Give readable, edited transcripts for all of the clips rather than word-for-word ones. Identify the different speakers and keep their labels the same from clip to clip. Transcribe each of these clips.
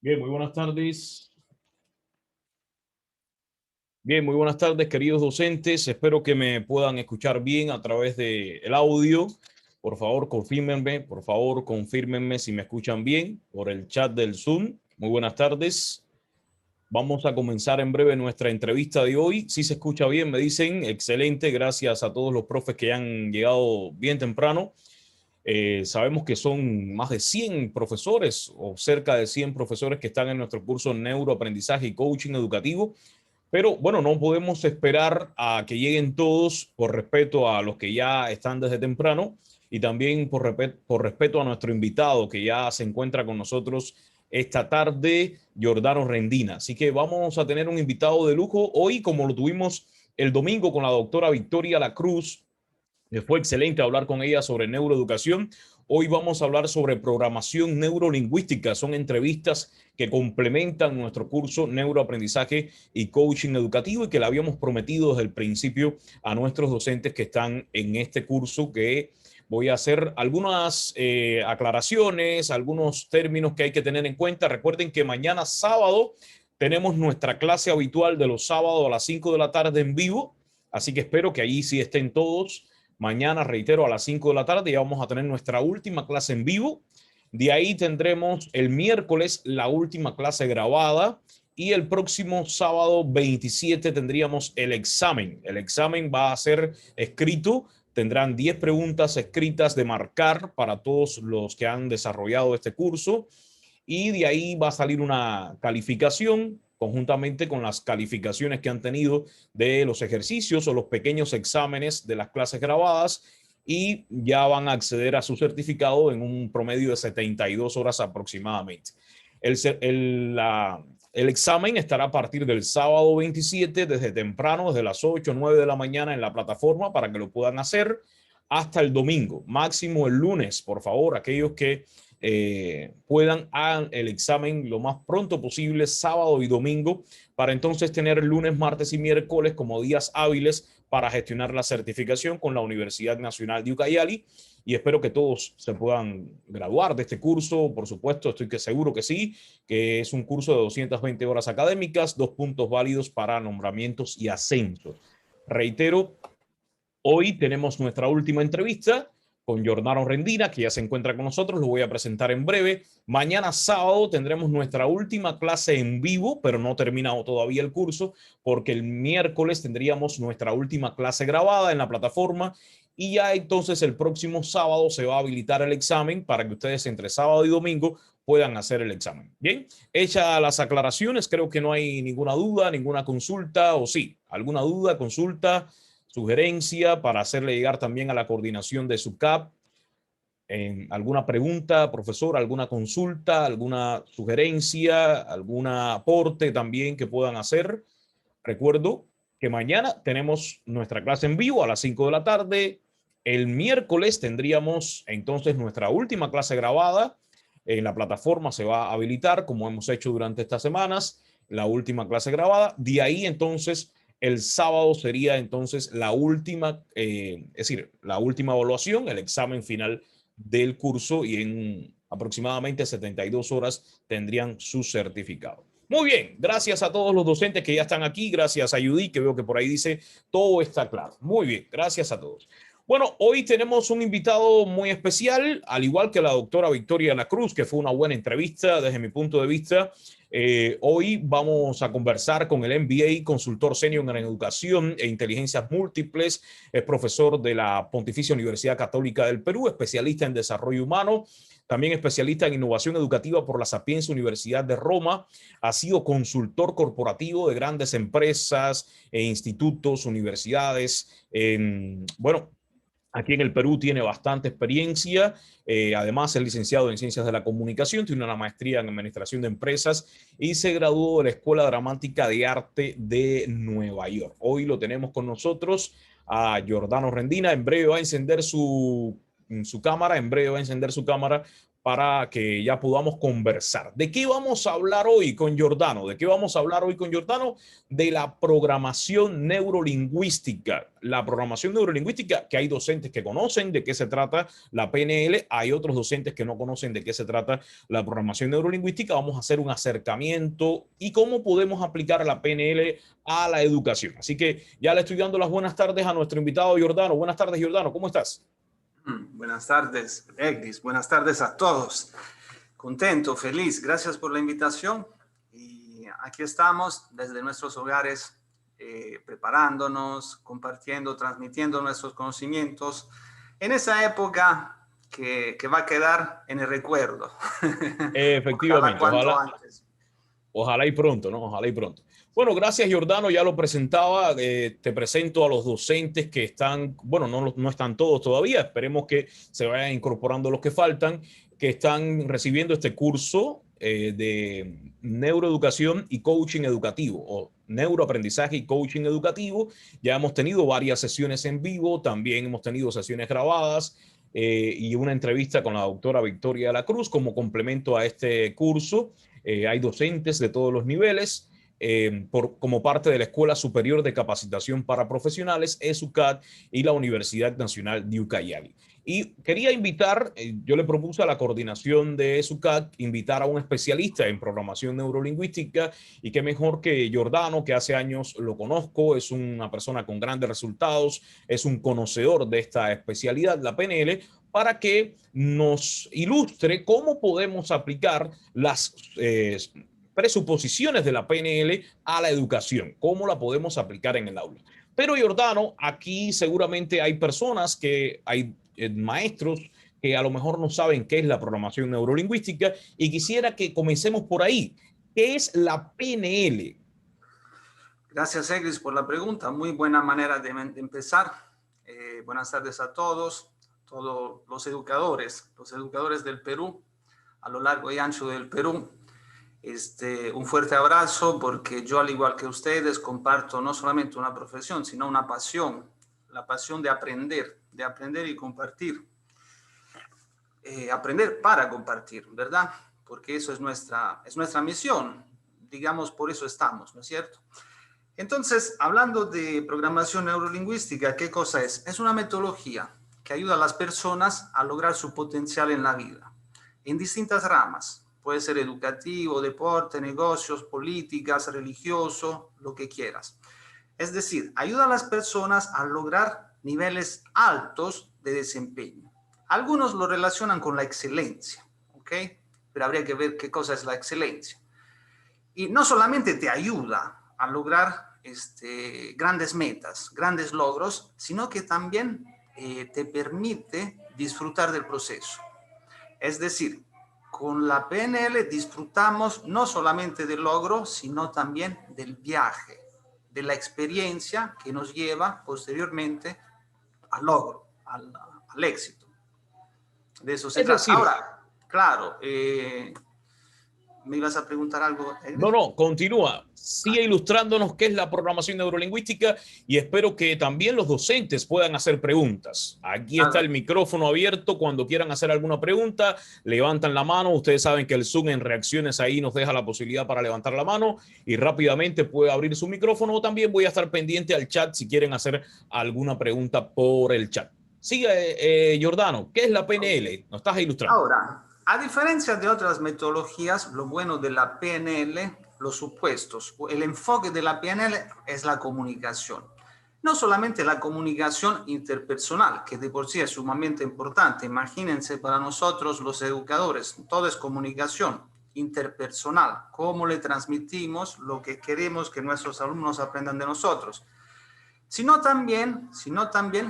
Speaker 1: Bien, muy buenas tardes. Bien, muy buenas tardes, queridos docentes. Espero que me puedan escuchar bien a través del audio. Por favor, confírmenme si me escuchan bien por el chat del Zoom. Muy buenas tardes. Vamos a comenzar en breve nuestra entrevista de hoy. Si se escucha bien, me dicen, excelente. Gracias a todos los profes que han llegado bien temprano. Sabemos que son más de 100 profesores o cerca de 100 profesores que están en nuestro curso Neuroaprendizaje y Coaching Educativo. Pero bueno, no podemos esperar a que lleguen todos por respeto a los que ya están desde temprano y también por respeto a nuestro invitado que ya se encuentra con nosotros esta tarde, Jordano Rendina. Así que vamos a tener un invitado de lujo hoy, como lo tuvimos el domingo con la doctora Victoria La Cruz. Fue excelente hablar con ella sobre neuroeducación. Hoy vamos a hablar sobre programación neurolingüística. Son entrevistas que complementan nuestro curso Neuroaprendizaje y Coaching Educativo y que le habíamos prometido desde el principio a nuestros docentes que están en este curso, que voy a hacer algunas aclaraciones, algunos términos que hay que tener en cuenta. Recuerden que mañana sábado tenemos nuestra clase habitual de los sábados a las 5 de la tarde en vivo, así que espero que allí sí estén todos. Mañana, reitero, a las 5 de la tarde ya vamos a tener nuestra última clase en vivo. De ahí tendremos el miércoles la última clase grabada y el próximo sábado 27 tendríamos el examen. El examen va a ser escrito. Tendrán 10 preguntas escritas de marcar para todos los que han desarrollado este curso y de ahí va a salir una calificación conjuntamente con las calificaciones que han tenido de los ejercicios o los pequeños exámenes de las clases grabadas, y ya van a acceder a su certificado en un promedio de 72 horas aproximadamente. El, el, la, el examen estará a partir del sábado 27, desde temprano, desde las 8 o 9 de la mañana en la plataforma para que lo puedan hacer hasta el domingo, máximo el lunes, por favor, aquellos que puedan hagan el examen lo más pronto posible, sábado y domingo, para entonces tener lunes, martes y miércoles como días hábiles para gestionar la certificación con la Universidad Nacional de Ucayali. Y espero que todos se puedan graduar de este curso. Por supuesto, estoy seguro que sí, que es un curso de 220 horas académicas, 2 puntos válidos para nombramientos y ascensos. Reitero, hoy tenemos nuestra última entrevista con Jordano Rendina, que ya se encuentra con nosotros. Lo voy a presentar en breve. Mañana sábado tendremos nuestra última clase en vivo, pero no terminado todavía el curso, porque el miércoles tendríamos nuestra última clase grabada en la plataforma y ya entonces el próximo sábado se va a habilitar el examen para que ustedes entre sábado y domingo puedan hacer el examen. Bien, hechas las aclaraciones, creo que no hay ninguna duda, ninguna consulta, o sí, alguna duda, consulta, sugerencia para hacerle llegar también a la coordinación de su CAP. ¿Alguna pregunta, profesor? ¿Alguna consulta? ¿Alguna sugerencia? ¿Algún aporte también que puedan hacer? Recuerdo que mañana tenemos nuestra clase en vivo a las 5 de la tarde. El miércoles tendríamos entonces nuestra última clase grabada. En la plataforma se va a habilitar, como hemos hecho durante estas semanas, la última clase grabada. De ahí entonces el sábado sería entonces la última, es decir, la última evaluación, el examen final del curso, y en aproximadamente 72 horas tendrían su certificado. Muy bien, gracias a todos los docentes que ya están aquí, gracias a Judy, que veo que por ahí dice todo está claro. Muy bien, gracias a todos. Bueno, hoy tenemos un invitado muy especial, al igual que la doctora Victoria La Cruz, que fue una buena entrevista desde mi punto de vista. Hoy vamos a conversar con el MBA, consultor senior en educación e inteligencias múltiples, es profesor de la Pontificia Universidad Católica del Perú, especialista en desarrollo humano, también especialista en innovación educativa por la Sapienza Universidad de Roma. Ha sido consultor corporativo de grandes empresas e institutos, universidades. Bueno, aquí en el Perú tiene bastante experiencia. Además, es licenciado en Ciencias de la Comunicación, tiene una maestría en Administración de Empresas y se graduó de la Escuela Dramática de Arte de Nueva York. Hoy lo tenemos con nosotros a Jordano Rendina. En breve va a encender su cámara, para que ya podamos conversar. ¿De qué vamos a hablar hoy con Giordano? ¿De qué vamos a hablar hoy con Giordano? De la programación neurolingüística. La programación neurolingüística, que hay docentes que conocen de qué se trata la PNL, hay otros docentes que no conocen de qué se trata la programación neurolingüística. Vamos a hacer un acercamiento y cómo podemos aplicar la PNL a la educación. Así que ya le estoy dando las buenas tardes a nuestro invitado Giordano. Buenas tardes, Giordano, ¿cómo estás?
Speaker 2: Buenas tardes, Eglis. Buenas tardes a todos. Contento, feliz. Gracias por la invitación. Y aquí estamos desde nuestros hogares, preparándonos, compartiendo, transmitiendo nuestros conocimientos en esa época que va a quedar en el recuerdo.
Speaker 1: Efectivamente,
Speaker 2: Ojalá cuanto antes.
Speaker 1: Ojalá y pronto, ¿no? Ojalá y pronto. Bueno, gracias, Giordano. Ya lo presentaba. Te presento a los docentes que están, bueno, no están todos todavía. Esperemos que se vayan incorporando los que faltan, que están recibiendo este curso de neuroeducación y coaching educativo, o neuroaprendizaje y coaching educativo. Ya hemos tenido varias sesiones en vivo, también hemos tenido sesiones grabadas. Y una entrevista con la doctora Victoria de la Cruz como complemento a este curso. Hay docentes de todos los niveles. Como parte de la Escuela Superior de Capacitación para Profesionales, ESUCAT, y la Universidad Nacional de Ucayali. Y quería invitar, yo le propuse a la coordinación de ESUCAT invitar a un especialista en programación neurolingüística, y qué mejor que Giordano, que hace años lo conozco, es una persona con grandes resultados, es un conocedor de esta especialidad, la PNL, para que nos ilustre cómo podemos aplicar las presuposiciones de la PNL a la educación, cómo la podemos aplicar en el aula. Pero Giordano, aquí seguramente hay personas hay maestros que a lo mejor no saben qué es la programación neurolingüística, y quisiera que comencemos por ahí. ¿Qué es la PNL?
Speaker 2: Gracias, Eglis, por la pregunta. Muy buena manera de empezar. Buenas tardes a todos los educadores del Perú, a lo largo y ancho del Perú. Un fuerte abrazo, porque yo, al igual que ustedes, comparto no solamente una profesión, sino una pasión, la pasión de aprender y compartir. Aprender para compartir, ¿verdad? Porque eso es nuestra misión, digamos, por eso estamos, ¿no es cierto? Entonces, hablando de programación neurolingüística, ¿qué cosa es? Es una metodología que ayuda a las personas a lograr su potencial en la vida, en distintas ramas. Puede ser educativo, deporte, negocios, políticas, religioso, lo que quieras. Es decir, ayuda a las personas a lograr niveles altos de desempeño. Algunos lo relacionan con la excelencia, ¿ok? Pero habría que ver qué cosa es la excelencia. Y no solamente te ayuda a lograr grandes metas, grandes logros, sino que también te permite disfrutar del proceso. Es decir, con la PNL disfrutamos no solamente del logro, sino también del viaje, de la experiencia que nos lleva posteriormente al logro, al éxito. De eso se
Speaker 1: Es
Speaker 2: trata.
Speaker 1: decir,
Speaker 2: Ahora, claro, ¿me ibas a preguntar algo?
Speaker 1: no, continúa. Sigue ilustrándonos qué es la programación neurolingüística, y espero que también los docentes puedan hacer preguntas. Aquí está el micrófono abierto. Cuando quieran hacer alguna pregunta, levantan la mano. Ustedes saben que el Zoom en reacciones ahí nos deja la posibilidad para levantar la mano y rápidamente puede abrir su micrófono. O también voy a estar pendiente al chat si quieren hacer alguna pregunta por el chat. Sigue, Giordano, ¿qué es la PNL? Nos estás ilustrando.
Speaker 2: Ahora, a diferencia de otras metodologías, lo bueno de la PNL, los supuestos, el enfoque de la PNL es la comunicación. No solamente la comunicación interpersonal, que de por sí es sumamente importante. Imagínense, para nosotros los educadores, todo es comunicación interpersonal. Cómo le transmitimos lo que queremos que nuestros alumnos aprendan de nosotros. Sino también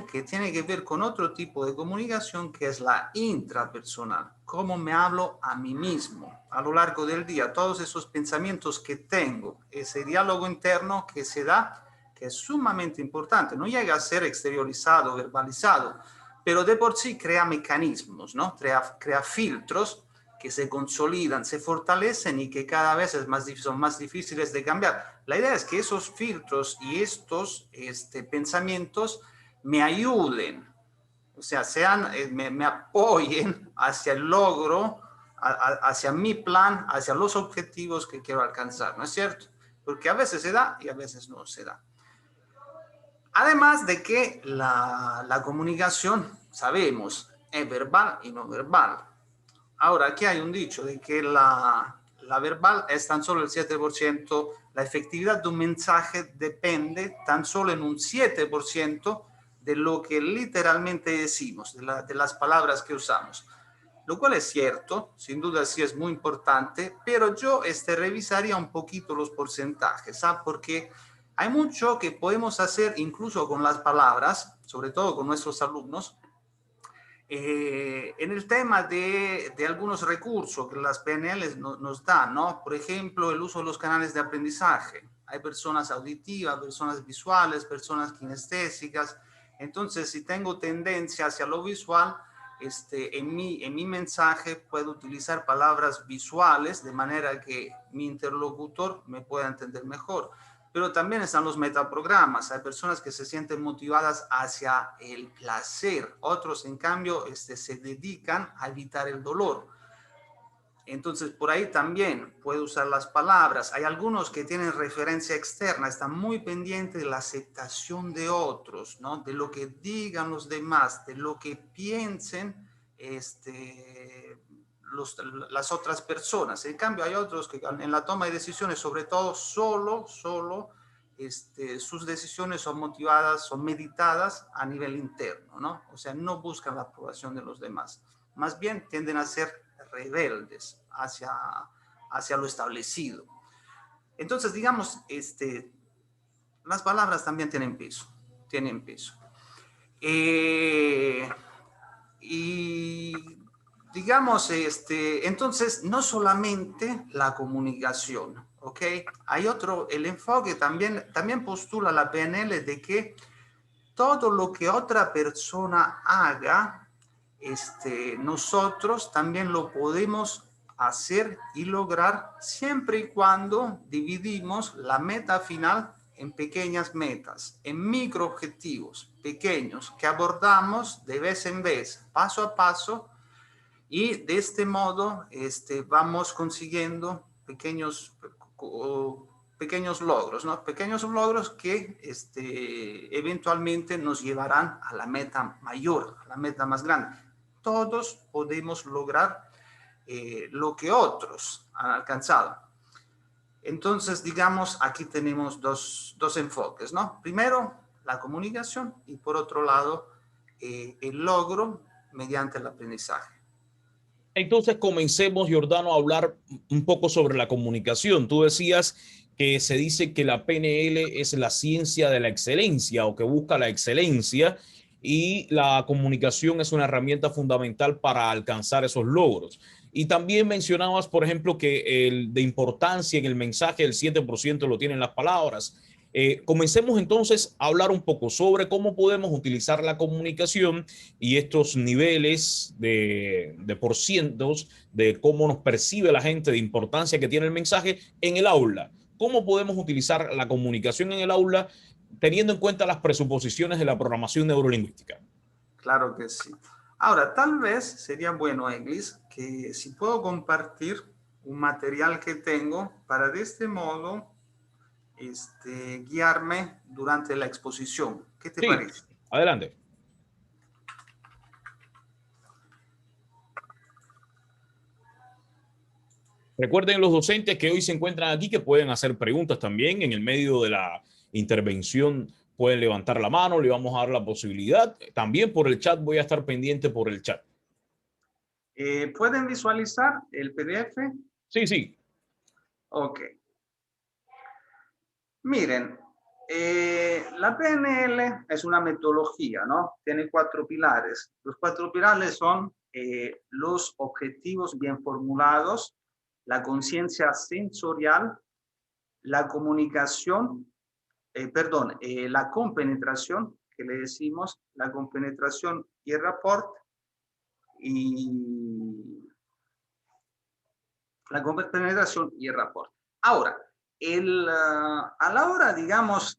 Speaker 2: que tiene que ver con otro tipo de comunicación, que es la intrapersonal. Cómo me hablo a mí mismo a lo largo del día, todos esos pensamientos que tengo, ese diálogo interno que se da, que es sumamente importante. No llega a ser exteriorizado, verbalizado, pero de por sí crea mecanismos, ¿no? Crea filtros que se consolidan, se fortalecen y que cada vez son más difíciles de cambiar. La idea es que esos filtros y estos pensamientos me ayuden o sea, me apoyen hacia el logro, hacia mi plan, hacia los objetivos que quiero alcanzar, ¿no es cierto? Porque a veces se da y a veces no se da. Además de que la comunicación, sabemos, es verbal y no verbal. Ahora, aquí hay un dicho de que la verbal es tan solo el 7%, la efectividad de un mensaje depende tan solo en un 7% de lo que literalmente decimos, de las palabras que usamos. Lo cual es cierto, sin duda sí es muy importante, pero yo revisaría un poquito los porcentajes, ¿sabes? Porque hay mucho que podemos hacer incluso con las palabras, sobre todo con nuestros alumnos, en el tema de algunos recursos que las PNL nos dan, ¿no? Por ejemplo, el uso de los canales de aprendizaje. Hay personas auditivas, personas visuales, personas kinestésicas. Entonces, si tengo tendencia hacia lo visual, en mi mensaje puedo utilizar palabras visuales de manera que mi interlocutor me pueda entender mejor. Pero también están los metaprogramas. Hay personas que se sienten motivadas hacia el placer. Otros, en cambio, se dedican a evitar el dolor. Entonces, por ahí también puede usar las palabras. Hay algunos que tienen referencia externa, están muy pendientes de la aceptación de otros, ¿no? De lo que digan los demás, de lo que piensen las otras personas. En cambio, hay otros que en la toma de decisiones, sobre todo, solo sus decisiones son motivadas, son meditadas a nivel interno, ¿no? O sea, no buscan la aprobación de los demás. Más bien tienden a ser rebeldes hacia lo establecido. Entonces, digamos, las palabras también tienen peso, tienen peso. Y digamos, entonces, no solamente la comunicación, ¿ok? Hay otro, el enfoque también postula la PNL de que todo lo que otra persona haga, nosotros también lo podemos hacer y lograr siempre y cuando dividimos la meta final en pequeñas metas, en microobjetivos pequeños que abordamos de vez en vez, paso a paso, y de este modo vamos consiguiendo pequeños logros, ¿no? Pequeños logros que eventualmente nos llevarán a la meta mayor, a la meta más grande. Todos podemos lograr lo que otros han alcanzado. Entonces, digamos, aquí tenemos dos enfoques, ¿no? Primero, la comunicación y por otro lado, el logro mediante el aprendizaje.
Speaker 1: Entonces comencemos, Giordano, a hablar un poco sobre la comunicación. Tú decías que se dice que la PNL es la ciencia de la excelencia o que busca la excelencia y la comunicación es una herramienta fundamental para alcanzar esos logros. Y también mencionabas, por ejemplo, que de importancia en el mensaje el 7% lo tienen las palabras. Comencemos entonces a hablar un poco sobre cómo podemos utilizar la comunicación y estos niveles de porcientos de cómo nos percibe la gente, de importancia que tiene el mensaje en el aula. ¿Cómo podemos utilizar la comunicación en el aula teniendo en cuenta las presuposiciones de la programación neurolingüística?
Speaker 2: Claro que sí. Ahora, tal vez sería bueno, Eglis, que si puedo compartir un material que tengo para de este modo guiarme durante la exposición. ¿Qué te
Speaker 1: Sí,
Speaker 2: parece?
Speaker 1: adelante. Recuerden los docentes que hoy se encuentran aquí que pueden hacer preguntas también en el medio de la intervención. Pueden levantar la mano, le vamos a dar la posibilidad. También por el chat, voy a estar pendiente por el chat.
Speaker 2: ¿Pueden visualizar el PDF?
Speaker 1: Sí, sí.
Speaker 2: Ok. Miren, la PNL es una metodología, ¿no? Tiene 4 pilares. Los 4 pilares son los objetivos bien formulados, la conciencia sensorial, la comunicación, la compenetración, que le decimos, la compenetración y el rapport, y la compenetración y el rapport. Ahora, a la hora, digamos,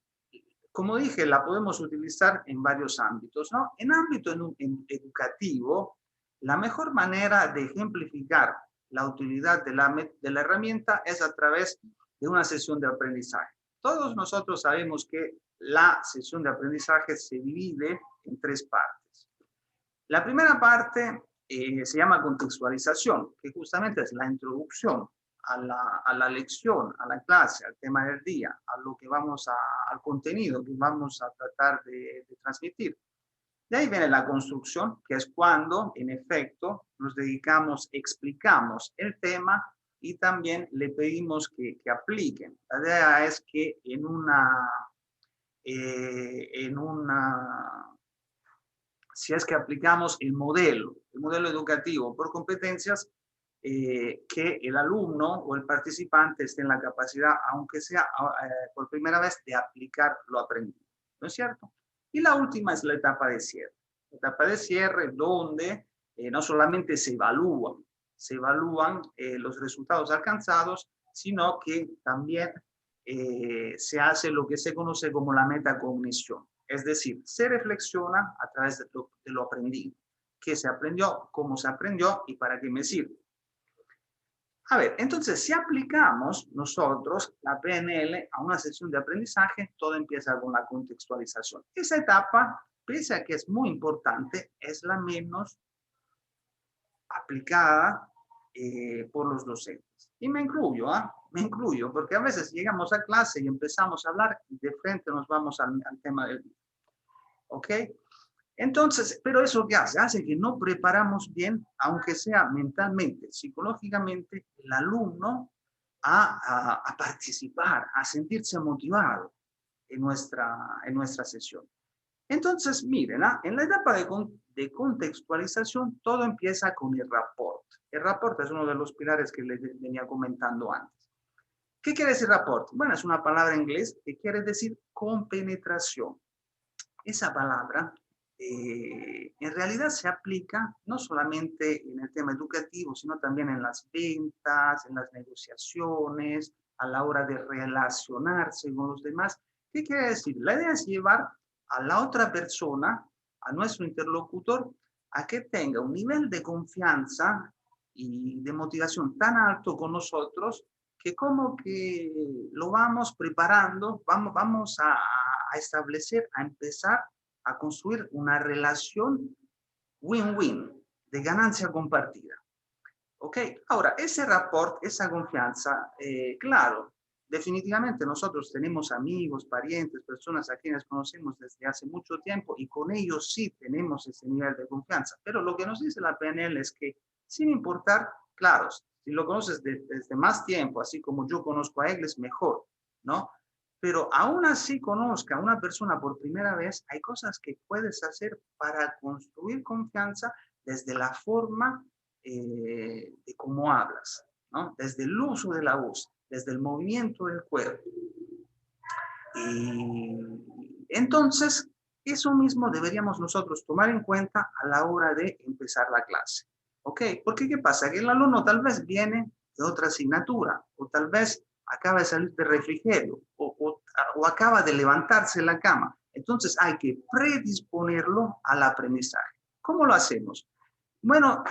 Speaker 2: como dije, la podemos utilizar en varios ámbitos, ¿no? En ámbito educativo, la mejor manera de ejemplificar la utilidad de la herramienta es a través de una sesión de aprendizaje. Todos nosotros sabemos que la sesión de aprendizaje se divide en 3 partes. La primera parte se llama contextualización, que justamente es la introducción a la lección, a la clase, al tema del día, a lo que al contenido que vamos a tratar de transmitir. De ahí viene la construcción, que es cuando, en efecto, nos dedicamos, explicamos el tema y también le pedimos que apliquen. La idea es que si es que aplicamos el modelo educativo por competencias, que el alumno o el participante esté en la capacidad, aunque sea por primera vez, de aplicar lo aprendido. ¿No es cierto? Y la última es la etapa de cierre. La etapa de cierre donde no solamente se evalúan los resultados alcanzados, sino que también se hace lo que se conoce como la metacognición. Es decir, se reflexiona a través de lo aprendido. ¿Qué se aprendió? ¿Cómo se aprendió? ¿Y para qué me sirve? A ver, entonces, si aplicamos nosotros la PNL a una sesión de aprendizaje, todo empieza con la contextualización. Esa etapa, pese a que es muy importante, es la menos aplicada por los docentes. Y me incluyo, me incluyo, porque a veces llegamos a clase y empezamos a hablar y de frente nos vamos al tema del día. ¿Ok? Entonces, pero eso ¿qué hace? Hace que no preparamos bien, aunque sea mentalmente, psicológicamente, el alumno a participar, a sentirse motivado en nuestra sesión. Entonces, miren, en la etapa de contextualización, todo empieza con el rapport. El rapport es uno de los pilares que les venía comentando antes. ¿Qué quiere decir rapport? Bueno, es una palabra en inglés que quiere decir compenetración. Esa palabra en realidad se aplica no solamente en el tema educativo, sino también en las ventas, en las negociaciones, a la hora de relacionarse con los demás. ¿Qué quiere decir? La idea es llevar a la otra persona, a nuestro interlocutor, a que tenga un nivel de confianza y de motivación tan alto con nosotros que como que lo vamos preparando, vamos a establecer, a empezar a construir una relación win-win, de ganancia compartida. ¿Ok? Ahora, ese rapport, esa confianza, claro, definitivamente nosotros tenemos amigos, parientes, personas a quienes conocemos desde hace mucho tiempo y con ellos sí tenemos ese nivel de confianza. Pero lo que nos dice la PNL es que sin importar, claro, si lo conoces desde más tiempo, así como yo conozco a Egles, mejor, ¿no? Pero aún así conozca a una persona por primera vez, hay cosas que puedes hacer para construir confianza desde la forma de cómo hablas, ¿no? Desde el uso de la voz, desde el movimiento del cuerpo. Y entonces, eso mismo deberíamos nosotros tomar en cuenta a la hora de empezar la clase. ¿Ok? Porque ¿qué pasa? Que el alumno tal vez viene de otra asignatura o tal vez acaba de salir de refrigerio o acaba de levantarse de la cama. Entonces hay que predisponerlo al aprendizaje. ¿Cómo lo hacemos? Bueno,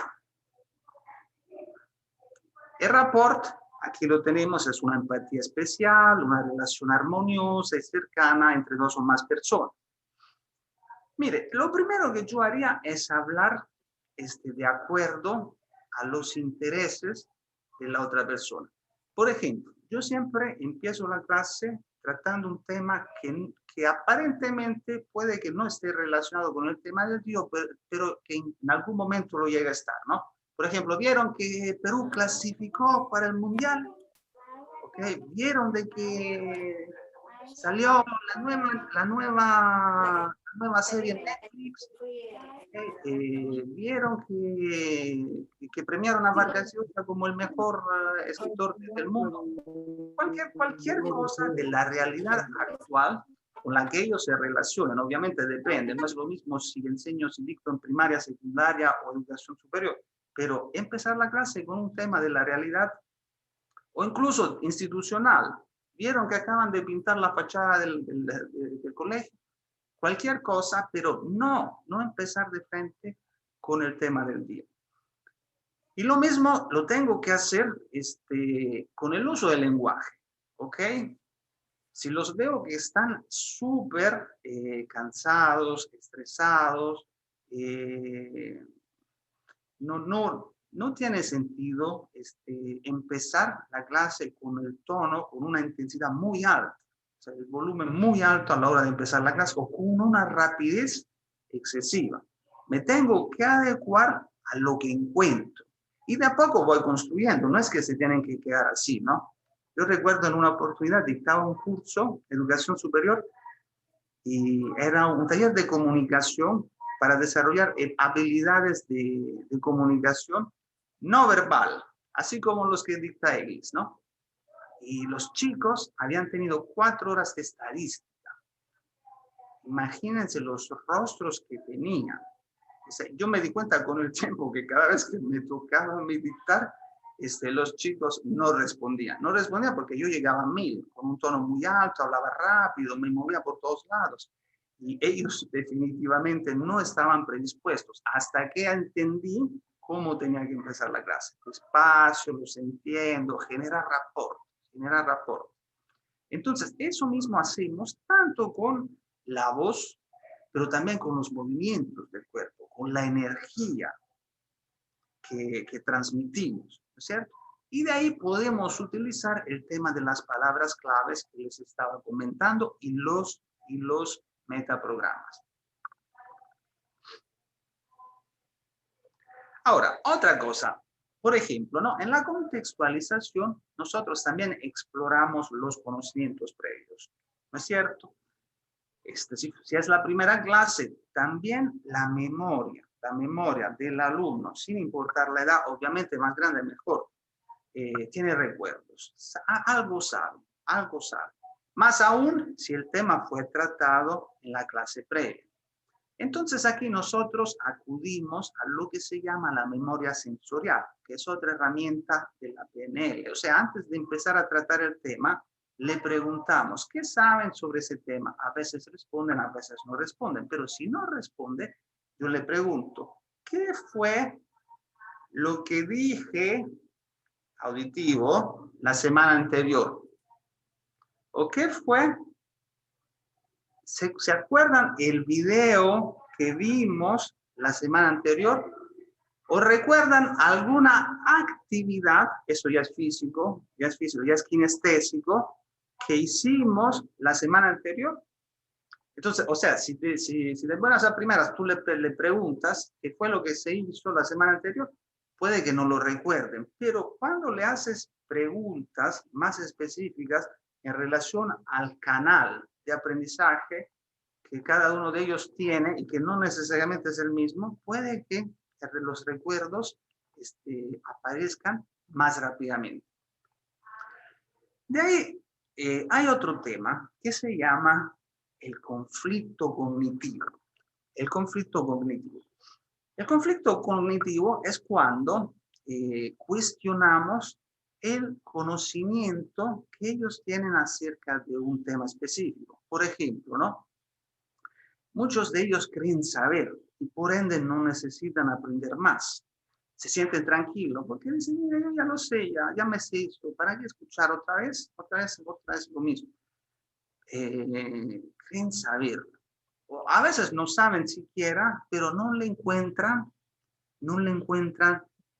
Speaker 2: el rapport, aquí lo tenemos, es una empatía especial, una relación armoniosa y cercana entre dos o más personas. Mire, lo primero que yo haría es hablar de acuerdo a los intereses de la otra persona. Por ejemplo, yo siempre empiezo la clase tratando un tema que aparentemente puede que no esté relacionado con el tema del día, pero que en algún momento lo llega a estar, ¿no? Por ejemplo, ¿vieron que Perú clasificó para el Mundial? ¿Okay? ¿Vieron de que salió la nueva serie en Netflix? ¿Vieron que premiaron a Vargas Llosa como el mejor escritor del mundo? Cualquier cosa de la realidad actual con la que ellos se relacionan, obviamente depende, no es lo mismo si enseño, si dicto en primaria, secundaria o educación superior, pero empezar la clase con un tema de la realidad o incluso institucional. vieron que acaban de pintar la fachada del colegio, cualquier cosa, pero no empezar de frente con el tema del día. Y lo mismo lo tengo que hacer con el uso del lenguaje, ¿ok? Si los veo que están súper cansados, estresados, no tiene sentido empezar la clase con el tono, con una intensidad muy alta, o sea, el volumen muy alto a la hora de empezar la clase o con una rapidez excesiva. Me tengo que adecuar a lo que encuentro y de a poco voy construyendo, no es que se tienen que quedar así, ¿no? Yo recuerdo en una oportunidad dictaba un curso de educación superior y era un taller de comunicación para desarrollar habilidades de comunicación no verbal, así como los que dicta Eglis, ¿no? Y los chicos habían tenido 4 horas de estadística. Imagínense los rostros que tenían. O sea, yo me di cuenta con el tiempo que cada vez que me tocaba dictar, los chicos no respondían. No respondían porque yo llegaba a 1000, con un tono muy alto, hablaba rápido, me movía por todos lados. Y ellos definitivamente no estaban predispuestos hasta que entendí cómo tenía que empezar la clase. Despacio, los entiendo, genera rapport. Entonces, eso mismo hacemos tanto con la voz, pero también con los movimientos del cuerpo, con la energía que transmitimos, ¿no es cierto? Y de ahí podemos utilizar el tema de las palabras claves que les estaba comentando y los metaprogramas. Ahora, otra cosa, por ejemplo, ¿no? En la contextualización, nosotros también exploramos los conocimientos previos, ¿no es cierto? Si es la primera clase, también la memoria del alumno, sin importar la edad, obviamente más grande mejor, tiene recuerdos, algo sabe. Más aún si el tema fue tratado en la clase previa. Entonces aquí nosotros acudimos a lo que se llama la memoria sensorial, que es otra herramienta de la PNL. O sea, antes de empezar a tratar el tema, le preguntamos, ¿qué saben sobre ese tema? A veces responden, a veces no responden, pero si no responde, yo le pregunto, ¿qué fue lo que dije auditivo la semana anterior? ¿O qué fue? ¿Se acuerdan el video que vimos la semana anterior? ¿O recuerdan alguna actividad, eso ya es físico, ya es kinestésico, que hicimos la semana anterior? Entonces, o sea, si de buenas a primeras tú le preguntas qué fue lo que se hizo la semana anterior, puede que no lo recuerden, pero cuando le haces preguntas más específicas en relación al canal de aprendizaje que cada uno de ellos tiene y que no necesariamente es el mismo, puede que los recuerdos aparezcan más rápidamente. De ahí hay otro tema que se llama el conflicto cognitivo. El conflicto cognitivo es cuando cuestionamos el conocimiento que ellos tienen acerca de un tema específico. Por ejemplo, ¿no? Muchos de ellos creen saber y por ende no necesitan aprender más. Se sienten tranquilos porque dicen, mira, yo ya lo sé, ya me sé esto, ¿para qué escuchar otra vez lo mismo? Creen saber. O a veces no saben siquiera, pero no le encuentran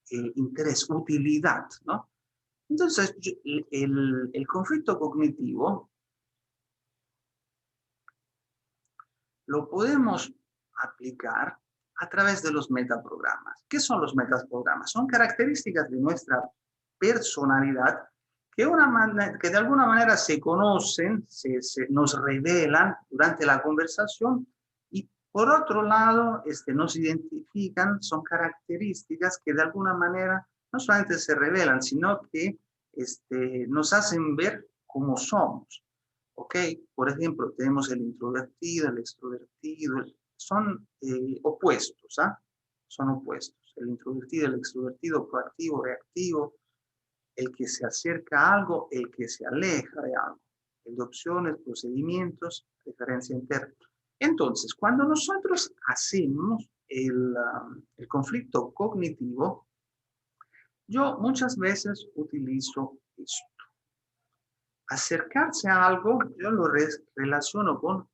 Speaker 2: interés, utilidad, ¿no? Entonces, el conflicto cognitivo lo podemos aplicar a través de los metaprogramas. ¿Qué son los metaprogramas? Son características de nuestra personalidad que de alguna manera se conocen, nos revelan durante la conversación y por otro lado nos identifican, son características que de alguna manera no solamente se revelan, sino que nos hacen ver cómo somos. ¿Ok? Por ejemplo, tenemos el introvertido, el extrovertido, son opuestos, ¿ah? Son opuestos. El introvertido, el extrovertido, proactivo, reactivo, el que se acerca a algo, el que se aleja de algo. el de opciones, procedimientos, referencia interna. Entonces, cuando nosotros hacemos el conflicto cognitivo, yo muchas veces utilizo esto. Acercarse a algo, yo lo relaciono con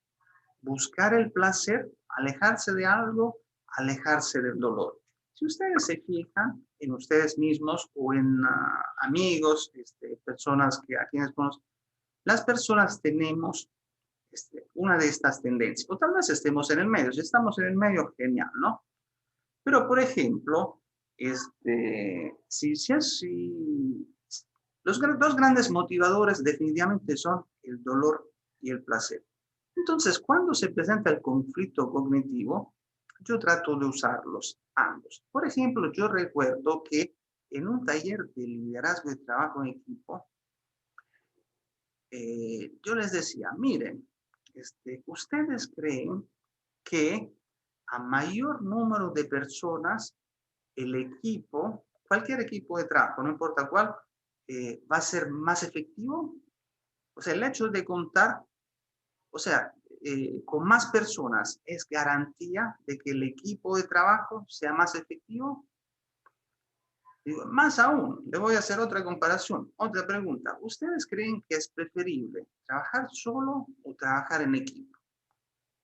Speaker 2: buscar el placer, alejarse de algo, alejarse del dolor. Si ustedes se fijan en ustedes mismos o en amigos, personas a quienes conocen, las personas tenemos una de estas tendencias, o tal vez estemos en el medio. Si estamos en el medio, genial, ¿no? Pero, por ejemplo, los dos grandes motivadores definitivamente son el dolor y el placer. Entonces, cuando se presenta el conflicto cognitivo, yo trato de usarlos ambos. Por ejemplo, yo recuerdo que en un taller de liderazgo y trabajo en equipo, yo les decía, miren, ustedes creen que a mayor número de personas, el equipo, cualquier equipo de trabajo, no importa cuál, va a ser más efectivo. O sea, el hecho de contar, o sea, con más personas es garantía de que el equipo de trabajo sea más efectivo. Digo, más aún, le voy a hacer otra comparación, otra pregunta. ¿Ustedes creen que es preferible trabajar solo o trabajar en equipo?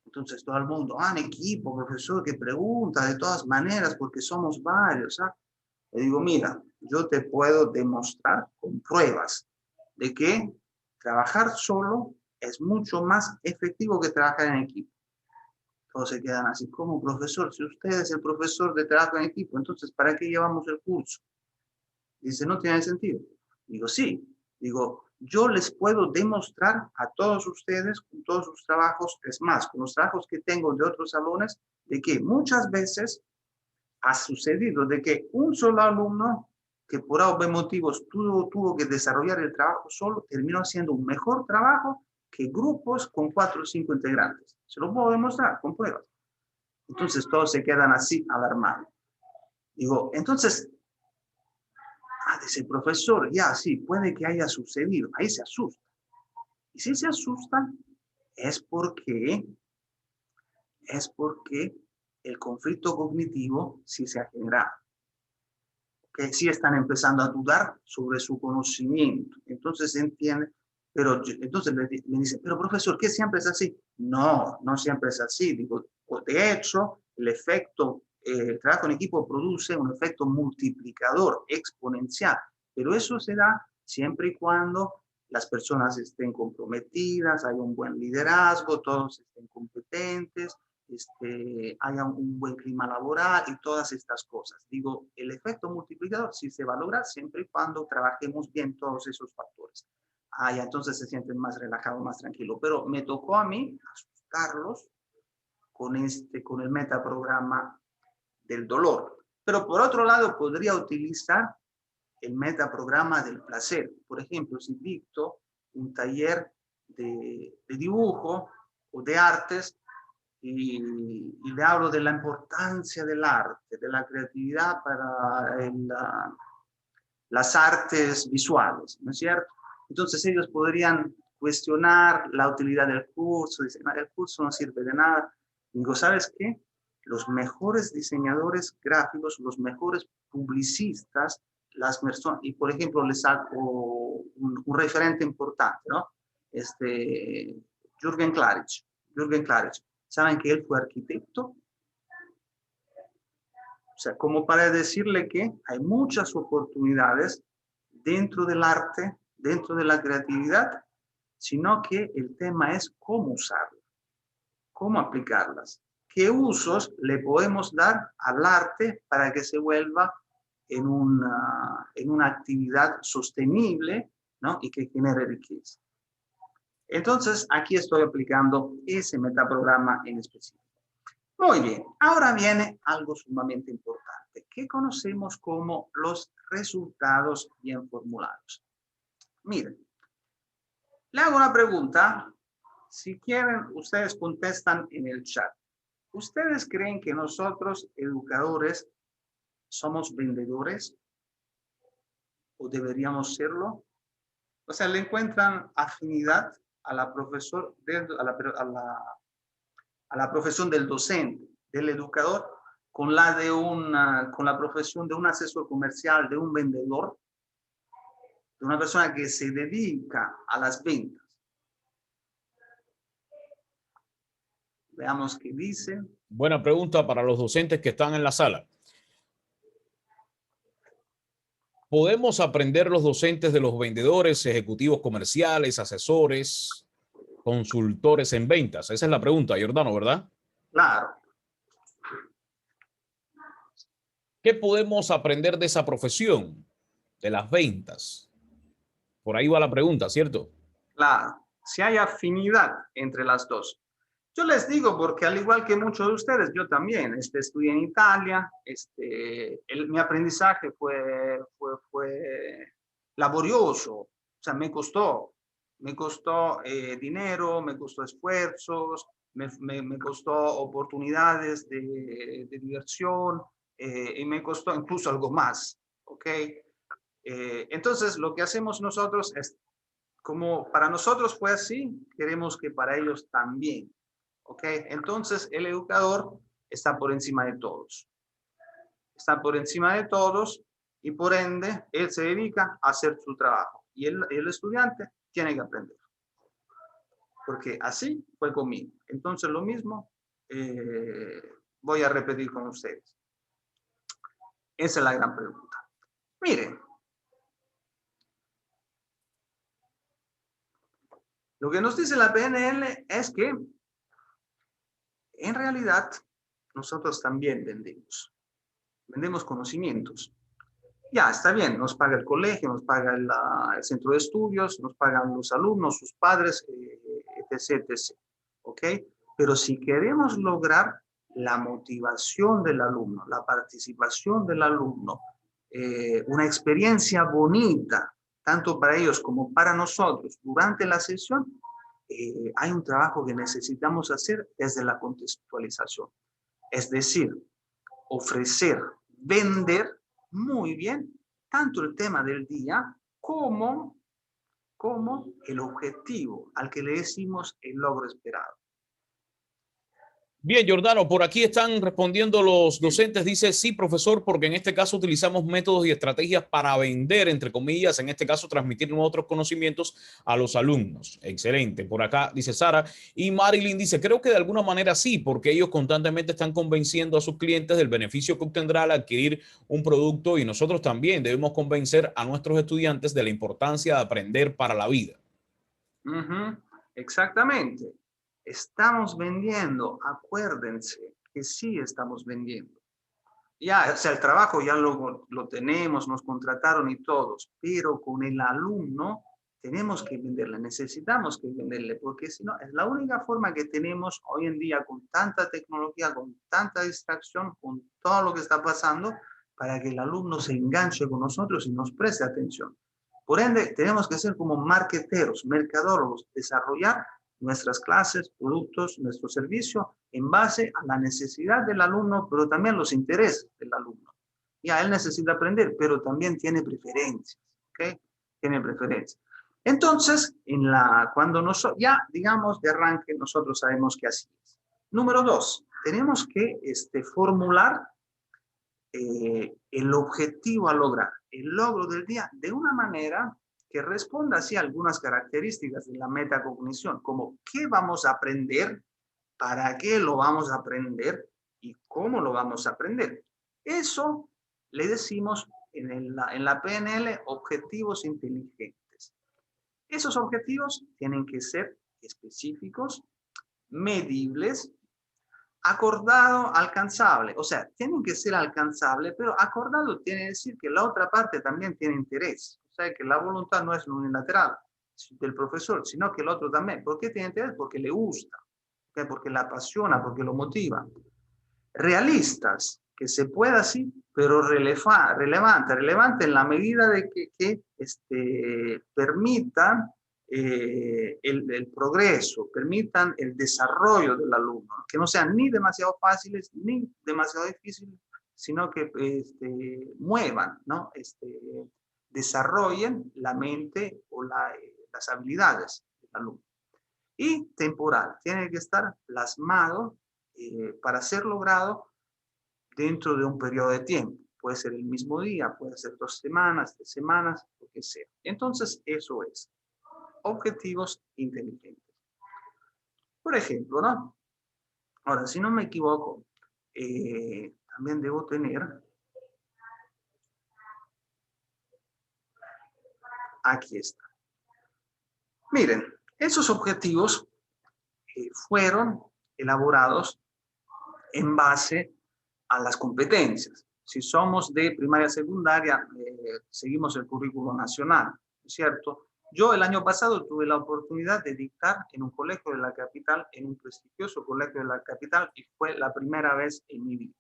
Speaker 2: Entonces todo el mundo, en equipo, profesor, que pregunta de todas maneras porque somos varios. Le digo, mira, yo te puedo demostrar con pruebas de que trabajar solo es mucho más efectivo que trabajar en equipo. Todos se quedan así, como profesor, si usted es el profesor de trabajo en equipo, entonces ¿para qué llevamos el curso? Dice, no tiene sentido. Digo, sí. Digo, yo les puedo demostrar a todos ustedes, con todos sus trabajos, es más, con los trabajos que tengo de otros salones, de que muchas veces ha sucedido de que un solo alumno que por algún motivos tuvo que desarrollar el trabajo solo, terminó haciendo un mejor trabajo que grupos con 4 o 5 integrantes. Se lo puedo demostrar con pruebas. Entonces todos se quedan así alarmados. Digo, entonces, dice el profesor, ya sí, puede que haya sucedido. Ahí se asusta. Y si se asustan, es porque el conflicto cognitivo sí se ha generado. Que sí están empezando a dudar sobre su conocimiento. Entonces entiende, pero entonces me dicen, pero profesor, ¿qué siempre es así? No, no siempre es así. Digo, de hecho, el trabajo en equipo produce un efecto multiplicador exponencial, pero eso se da siempre y cuando las personas estén comprometidas, haya un buen liderazgo, todos estén competentes, haya un buen clima laboral y todas estas cosas. Digo, el efecto multiplicador sí se va a lograr siempre y cuando trabajemos bien todos esos factores. Ya entonces se sienten más relajados, más tranquilos. Pero me tocó a mí asustarlos con el metaprograma del dolor. Pero por otro lado, podría utilizar el metaprograma del placer. Por ejemplo, si dicto un taller de dibujo o de artes, y le hablo de la importancia del arte, de la creatividad para las artes visuales, ¿no es cierto? Entonces ellos podrían cuestionar la utilidad del curso, dicen, el curso no sirve de nada. Digo, ¿sabes qué? Los mejores diseñadores gráficos, los mejores publicistas, las personas, y por ejemplo les saco un referente importante, ¿no? Jürgen Klarich. ¿Saben que él fue arquitecto? O sea, como para decirle que hay muchas oportunidades dentro del arte, dentro de la creatividad, sino que el tema es cómo usarlas, cómo aplicarlas, qué usos le podemos dar al arte para que se vuelva en una actividad sostenible, ¿no? Y que genere riqueza. Entonces, aquí estoy aplicando ese metaprograma en específico. Muy bien, ahora viene algo sumamente importante, que conocemos como los resultados bien formulados. Miren, le hago una pregunta. Si quieren, ustedes contestan en el chat. ¿Ustedes creen que nosotros, educadores, somos vendedores? ¿O deberíamos serlo? O sea, ¿le encuentran afinidad a la, a la profesión del docente, del educador, con la con la profesión de un asesor comercial, de un vendedor, de una persona que se dedica a las ventas. Veamos qué dice.
Speaker 1: Buena pregunta para los docentes que están en la sala. ¿Podemos aprender los docentes de los vendedores, ejecutivos comerciales, asesores, consultores en ventas? Esa es la pregunta, Giordano, ¿verdad?
Speaker 2: Claro.
Speaker 1: ¿Qué podemos aprender de esa profesión, de las ventas? Por ahí va la pregunta, ¿cierto?
Speaker 2: Claro. Si hay afinidad entre las dos. Yo les digo porque al igual que muchos de ustedes, yo también estudié en Italia, mi aprendizaje fue laborioso, o sea, me costó dinero, me costó esfuerzos, me costó oportunidades de diversión y me costó incluso algo más, ¿ok? Entonces, lo que hacemos nosotros es, como para nosotros fue así, queremos que para ellos también. ¿Ok? Entonces, el educador está por encima de todos. Está por encima de todos y por ende, él se dedica a hacer su trabajo. Y el estudiante tiene que aprender. Porque así fue conmigo. Entonces, lo mismo voy a repetir con ustedes. Esa es la gran pregunta. Miren, lo que nos dice la PNL es que en realidad nosotros también vendemos. Vendemos conocimientos. Ya, está bien, nos paga el colegio, nos paga el centro de estudios, nos pagan los alumnos, sus padres, etc, etc. ¿Ok? Pero si queremos lograr la motivación del alumno, la participación del alumno, una experiencia bonita, tanto para ellos como para nosotros durante la sesión, hay un trabajo que necesitamos hacer desde la contextualización. Es decir, ofrecer, vender muy bien tanto el tema del día como el objetivo al que le decimos el logro esperado.
Speaker 1: Bien, Giordano, por aquí están respondiendo los docentes. Dice, sí, profesor, porque en este caso utilizamos métodos y estrategias para vender, entre comillas, en este caso transmitir otros conocimientos a los alumnos. Excelente. Por acá dice Sara. Y Marilyn dice, creo que de alguna manera sí, porque ellos constantemente están convenciendo a sus clientes del beneficio que obtendrá al adquirir un producto y nosotros también debemos convencer a nuestros estudiantes de la importancia de aprender para la vida.
Speaker 2: Exactamente. Estamos vendiendo, acuérdense que sí estamos vendiendo. Ya, o sea, el trabajo ya lo tenemos, nos contrataron y todos, pero con el alumno tenemos que venderle, necesitamos que venderle, porque si no, es la única forma que tenemos hoy en día con tanta tecnología, con tanta distracción, con todo lo que está pasando, para que el alumno se enganche con nosotros y nos preste atención. Por ende, tenemos que ser como marketeros, mercadólogos, desarrollar nuestras clases, productos, nuestro servicio en base a la necesidad del alumno, pero también los intereses del alumno. Ya, él necesita aprender, pero también tiene preferencias, ¿ok? Tiene preferencias. Entonces, cuando ya, digamos, de arranque, nosotros sabemos que así es. Número 2, tenemos que formular el objetivo a lograr, el logro del día, de una manera que responda así a algunas características de la metacognición, como qué vamos a aprender, para qué lo vamos a aprender y cómo lo vamos a aprender. Eso le decimos en la PNL objetivos inteligentes. Esos objetivos tienen que ser específicos, medibles, acordado, alcanzable. O sea, tienen que ser alcanzable, pero acordado tiene que decir que la otra parte también tiene interés. O sea, que la voluntad no es unilateral del profesor, sino que el otro también. ¿Por qué tiene interés? Porque le gusta, ¿okay? Porque le apasiona, porque lo motiva. Realistas, que se pueda así, pero relevante en la medida de que permitan el progreso, permitan el desarrollo del alumno, que no sean ni demasiado fáciles ni demasiado difíciles, sino que muevan, ¿no? Desarrollen la mente o las habilidades del alumno. Y temporal, tiene que estar plasmado para ser logrado dentro de un periodo de tiempo. Puede ser el mismo día, puede ser 2 semanas, 3 semanas, lo que sea. Entonces, eso es objetivos inteligentes. Por ejemplo, ¿no? Ahora, si no me equivoco, también debo tener, aquí está. Miren, esos objetivos fueron elaborados en base a las competencias. Si somos de primaria secundaria, seguimos el currículo nacional, ¿no es cierto? Yo el año pasado tuve la oportunidad de dictar en un colegio de la capital, en un prestigioso colegio de la capital, y fue la primera vez en mi vida.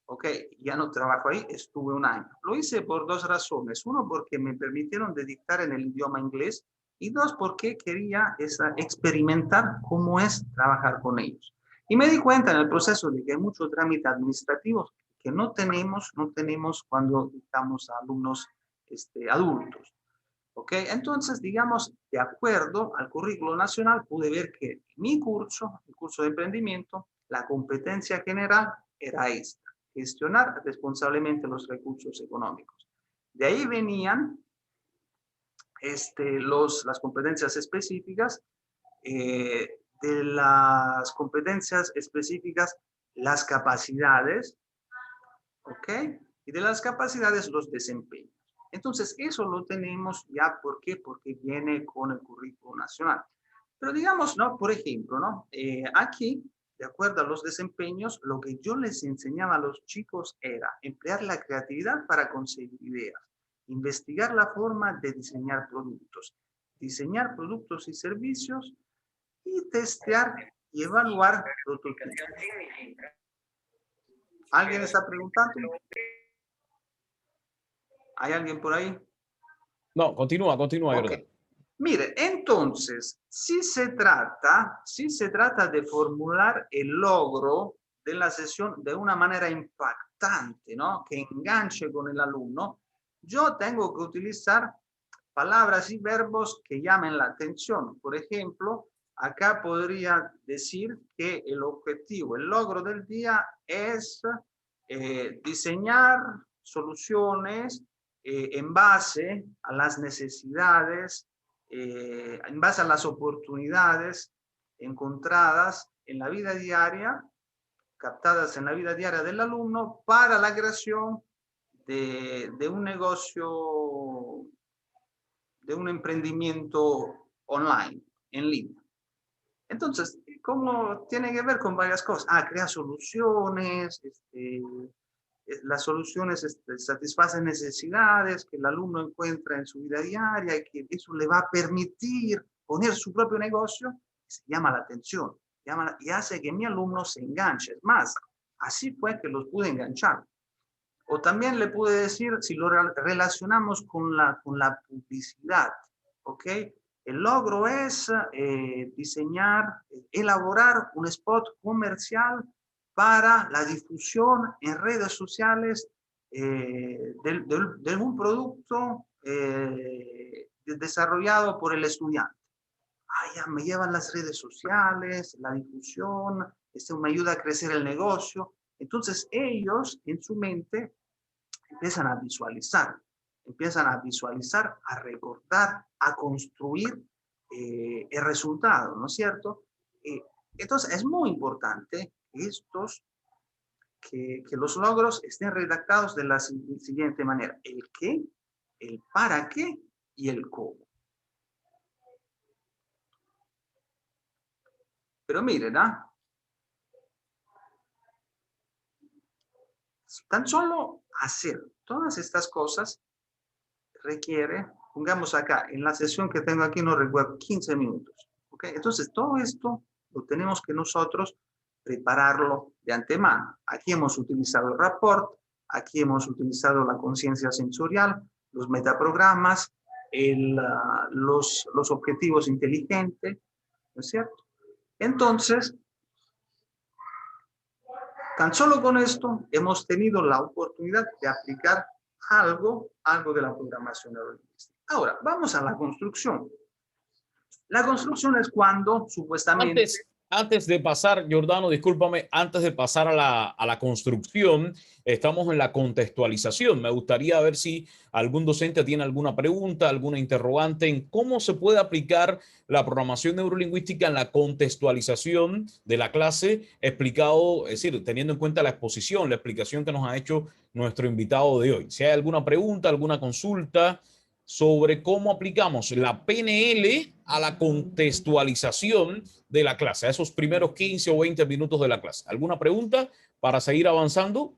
Speaker 2: Ok, ya no trabajo ahí, estuve un año. Lo hice por 2 razones. Uno, porque me permitieron de dictar en el idioma inglés, y 2, porque quería experimentar cómo es trabajar con ellos. Y me di cuenta en el proceso de que hay muchos trámites administrativos que no tenemos cuando dictamos a alumnos adultos. ¿Ok? Entonces, digamos, de acuerdo al currículo nacional, pude ver que en mi curso, el curso de emprendimiento, la competencia general era esta: gestionar responsablemente los recursos económicos. De ahí venían las competencias específicas. De las competencias específicas, las capacidades, ¿ok? Y de las capacidades, los desempeños. Entonces, eso lo tenemos ya, ¿por qué? Porque viene con el currículo nacional. Pero digamos, ¿no? Por ejemplo, ¿no? Aquí, de acuerdo a los desempeños, lo que yo les enseñaba a los chicos era emplear la creatividad para conseguir ideas, investigar la forma de diseñar productos y servicios, y testear y evaluar prototipos. ¿Alguien está preguntando? ¿Hay alguien por ahí?
Speaker 1: No, continúa,
Speaker 2: Ok. Mire, entonces, si se trata de formular el logro de la sesión de una manera impactante, ¿no? Que enganche con el alumno, yo tengo que utilizar palabras y verbos que llamen la atención. Por ejemplo, acá podría decir que el objetivo, el logro del día es diseñar soluciones en base a las necesidades, en base a las oportunidades encontradas en la vida diaria, captadas en la vida diaria del alumno, para la creación de un negocio, de un emprendimiento online, en línea. Entonces, ¿cómo tiene que ver con varias cosas? Crea soluciones, las soluciones satisfacen necesidades que el alumno encuentra en su vida diaria, y que eso le va a permitir poner su propio negocio. Se llama la atención, y hace que mi alumno se enganche. Es más, así fue que los pude enganchar. O también le pude decir, si lo relacionamos con la publicidad, ¿ok? El logro es elaborar un spot comercial para la difusión en redes sociales de un producto desarrollado por el estudiante. Ya me llevan las redes sociales, la difusión, esto me ayuda a crecer el negocio. Entonces ellos en su mente empiezan a visualizar, a recordar, a construir el resultado, ¿no es cierto? Entonces es muy importante que los logros estén redactados de la siguiente manera: el qué, el para qué y el cómo. Pero miren, tan solo hacer todas estas cosas requiere, pongamos acá, en la sesión que tengo aquí, no recuerdo, 15 minutos. ¿Ok? Entonces, todo esto lo tenemos que nosotros prepararlo de antemano. Aquí hemos utilizado el rapport, aquí hemos utilizado la conciencia sensorial, los metaprogramas, los objetivos inteligentes, ¿no es cierto? Entonces, tan solo con esto hemos tenido la oportunidad de aplicar algo de la programación neurolingüística. Ahora, vamos a la construcción. La construcción es cuando, supuestamente...
Speaker 1: Antes de pasar, Giordano, discúlpame, antes de pasar a la construcción, estamos en la contextualización. Me gustaría ver si algún docente tiene alguna pregunta, alguna interrogante en cómo se puede aplicar la programación neurolingüística en la contextualización de la clase, explicado, es decir, teniendo en cuenta la exposición, la explicación que nos ha hecho nuestro invitado de hoy. Si hay alguna pregunta, alguna consulta sobre cómo aplicamos la PNL a la contextualización de la clase, a esos primeros 15 o 20 minutos de la clase. ¿Alguna pregunta para seguir avanzando?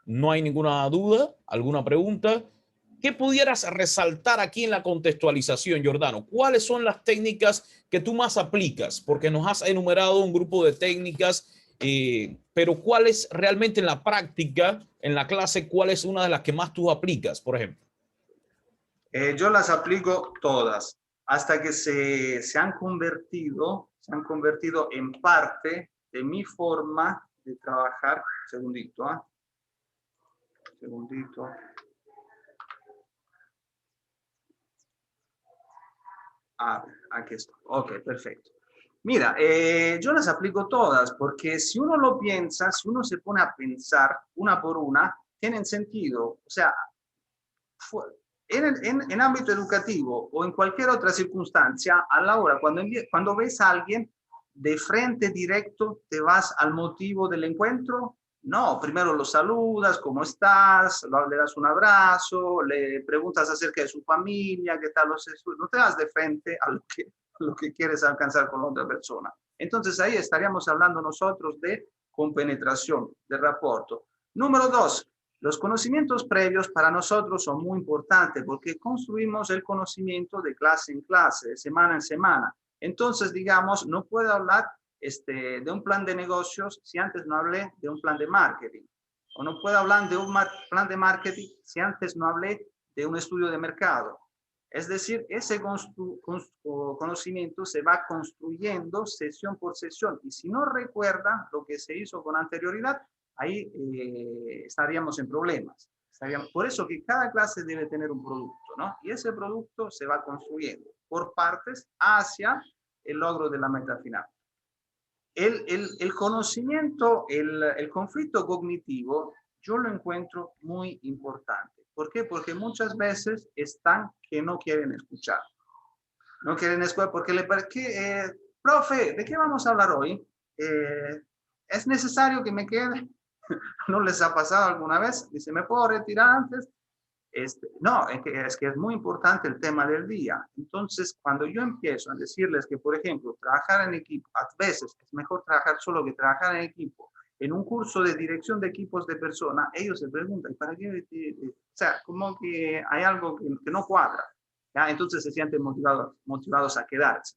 Speaker 1: No hay ninguna duda. ¿Alguna pregunta? ¿Qué pudieras resaltar aquí en la contextualización, Giordano? ¿Cuáles son las técnicas que tú más aplicas? Porque nos has enumerado un grupo de técnicas, pero ¿cuál es realmente en la práctica, en la clase, cuál es una de las que más tú aplicas, por ejemplo?
Speaker 2: Yo las aplico todas hasta que se han convertido en parte de mi forma de trabajar. Segundito, ¿eh? Segundito. Ah, aquí está. Ok, perfecto. Mira, yo las aplico todas porque si uno lo piensa, si uno se pone a pensar una por una, tienen sentido. O sea, en ámbito educativo o en cualquier otra circunstancia, a la hora, cuando ves a alguien de frente directo, te vas al motivo del encuentro. No, primero lo saludas, ¿cómo estás? Le das un abrazo, le preguntas acerca de su familia, qué tal los estudios. No te das de frente a lo que quieres alcanzar con la otra persona. Entonces ahí estaríamos hablando nosotros de compenetración, de rapporto. Número 2, los conocimientos previos para nosotros son muy importantes porque construimos el conocimiento de clase en clase, de semana en semana. Entonces, digamos, no puedo hablar de un plan de negocios si antes no hablé de un plan de marketing. O no puedo hablar de un plan de marketing si antes no hablé de un estudio de mercado. Es decir, ese conocimiento se va construyendo sesión por sesión. Y si no recuerda lo que se hizo con anterioridad, ahí estaríamos en problemas. Por eso que cada clase debe tener un producto, ¿no? Y ese producto se va construyendo por partes hacia el logro de la meta final. El conocimiento, el conflicto cognitivo, yo lo encuentro muy importante. ¿Por qué? Porque muchas veces están que no quieren escuchar. No quieren escuchar porque le parece, profe, ¿de qué vamos a hablar hoy? ¿Es necesario que me quede? ¿No les ha pasado alguna vez? Dice, ¿me puedo retirar antes? No, es que es muy importante el tema del día. Entonces, cuando yo empiezo a decirles que, por ejemplo, trabajar en equipo, a veces es mejor trabajar solo que trabajar en equipo, en un curso de dirección de equipos de personas, ellos se preguntan, ¿para qué? O sea, como que hay algo que no cuadra. ¿Ya? Entonces se sienten motivados a quedarse.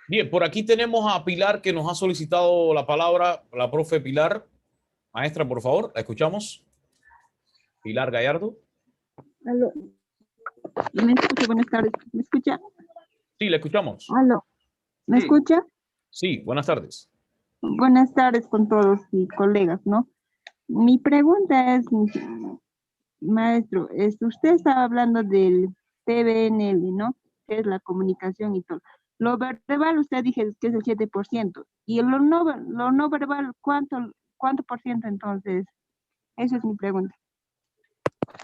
Speaker 1: Bien, por aquí tenemos a Pilar que nos ha solicitado la palabra, la profe Pilar. Maestra, por favor, la escuchamos. Pilar Gallardo.
Speaker 3: Aló. ¿Me escucha? Buenas tardes. ¿Me escucha?
Speaker 1: Sí, la escuchamos.
Speaker 3: Aló. ¿Me escucha?
Speaker 1: Sí, buenas tardes.
Speaker 3: Buenas tardes con todos y colegas, ¿no? Mi pregunta es, maestro, usted estaba hablando del PBNL, ¿no? Que es la comunicación y todo. Lo verbal usted dije que es el 7%. Y lo no verbal, ¿cuánto por ciento entonces? Esa es mi pregunta.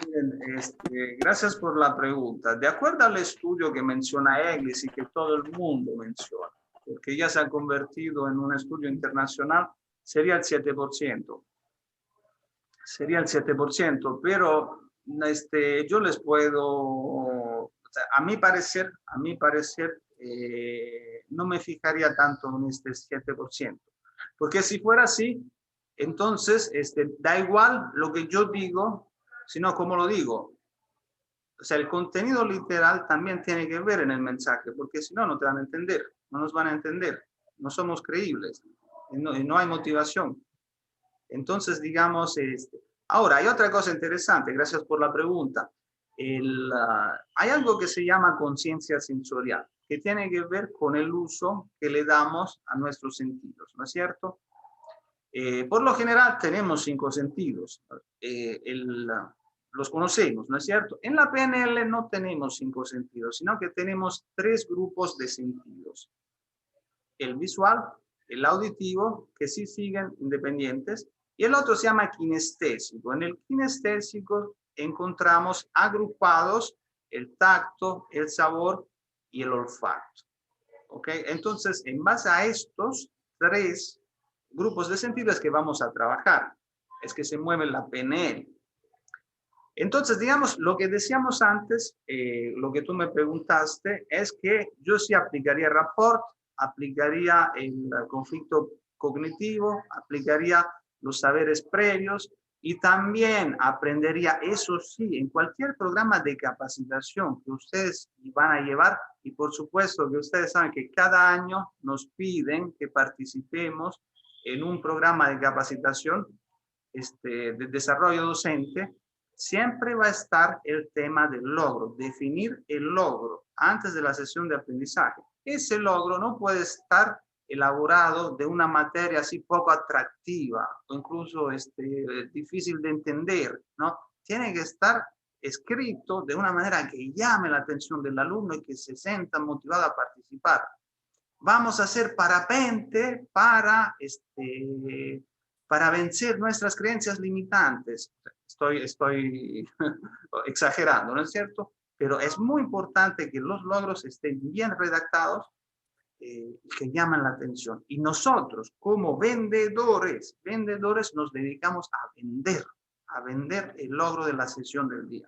Speaker 2: Bien, gracias por la pregunta. De acuerdo al estudio que menciona Eglis y que todo el mundo menciona, porque ya se ha convertido en un estudio internacional, sería el 7%. Sería el 7%, pero yo les puedo, o sea, a mi parecer, no me fijaría tanto en este 7%, porque si fuera así, entonces da igual lo que yo digo, sino como lo digo. O sea, el contenido literal también tiene que ver en el mensaje, porque si no, no te van a entender, no nos van a entender, no somos creíbles, y no hay motivación. Entonces, digamos, ahora hay otra cosa interesante, gracias por la pregunta. Hay algo que se llama conciencia sensorial, que tiene que ver con el uso que le damos a nuestros sentidos, ¿no es cierto? Por lo general tenemos 5 sentidos. los conocemos, ¿no es cierto? En la PNL no tenemos 5 sentidos, sino que tenemos 3 grupos de sentidos. El visual, el auditivo, que sí siguen independientes, y el otro se llama kinestésico. En el kinestésico encontramos agrupados el tacto, el sabor y el olfato. ¿Ok? Entonces, en base a estos 3 grupos de sentidos que vamos a trabajar, es que se mueve la PNL. Entonces, digamos, lo que decíamos antes, lo que tú me preguntaste, es que yo sí aplicaría rapport, aplicaría el conflicto cognitivo, aplicaría los saberes previos y también aprendería, eso sí, en cualquier programa de capacitación que ustedes van a llevar, y por supuesto que ustedes saben que cada año nos piden que participemos en un programa de capacitación de desarrollo docente. Siempre va a estar el tema del logro, definir el logro antes de la sesión de aprendizaje. Ese logro no puede estar elaborado de una materia así poco atractiva o incluso difícil de entender, ¿no? Tiene que estar escrito de una manera que llame la atención del alumno y que se sienta motivado a participar. Vamos a hacer parapente para vencer nuestras creencias limitantes. Estoy exagerando, ¿no es cierto? Pero es muy importante que los logros estén bien redactados, que llaman la atención. Y nosotros, como vendedores nos dedicamos a vender el logro de la sesión del día.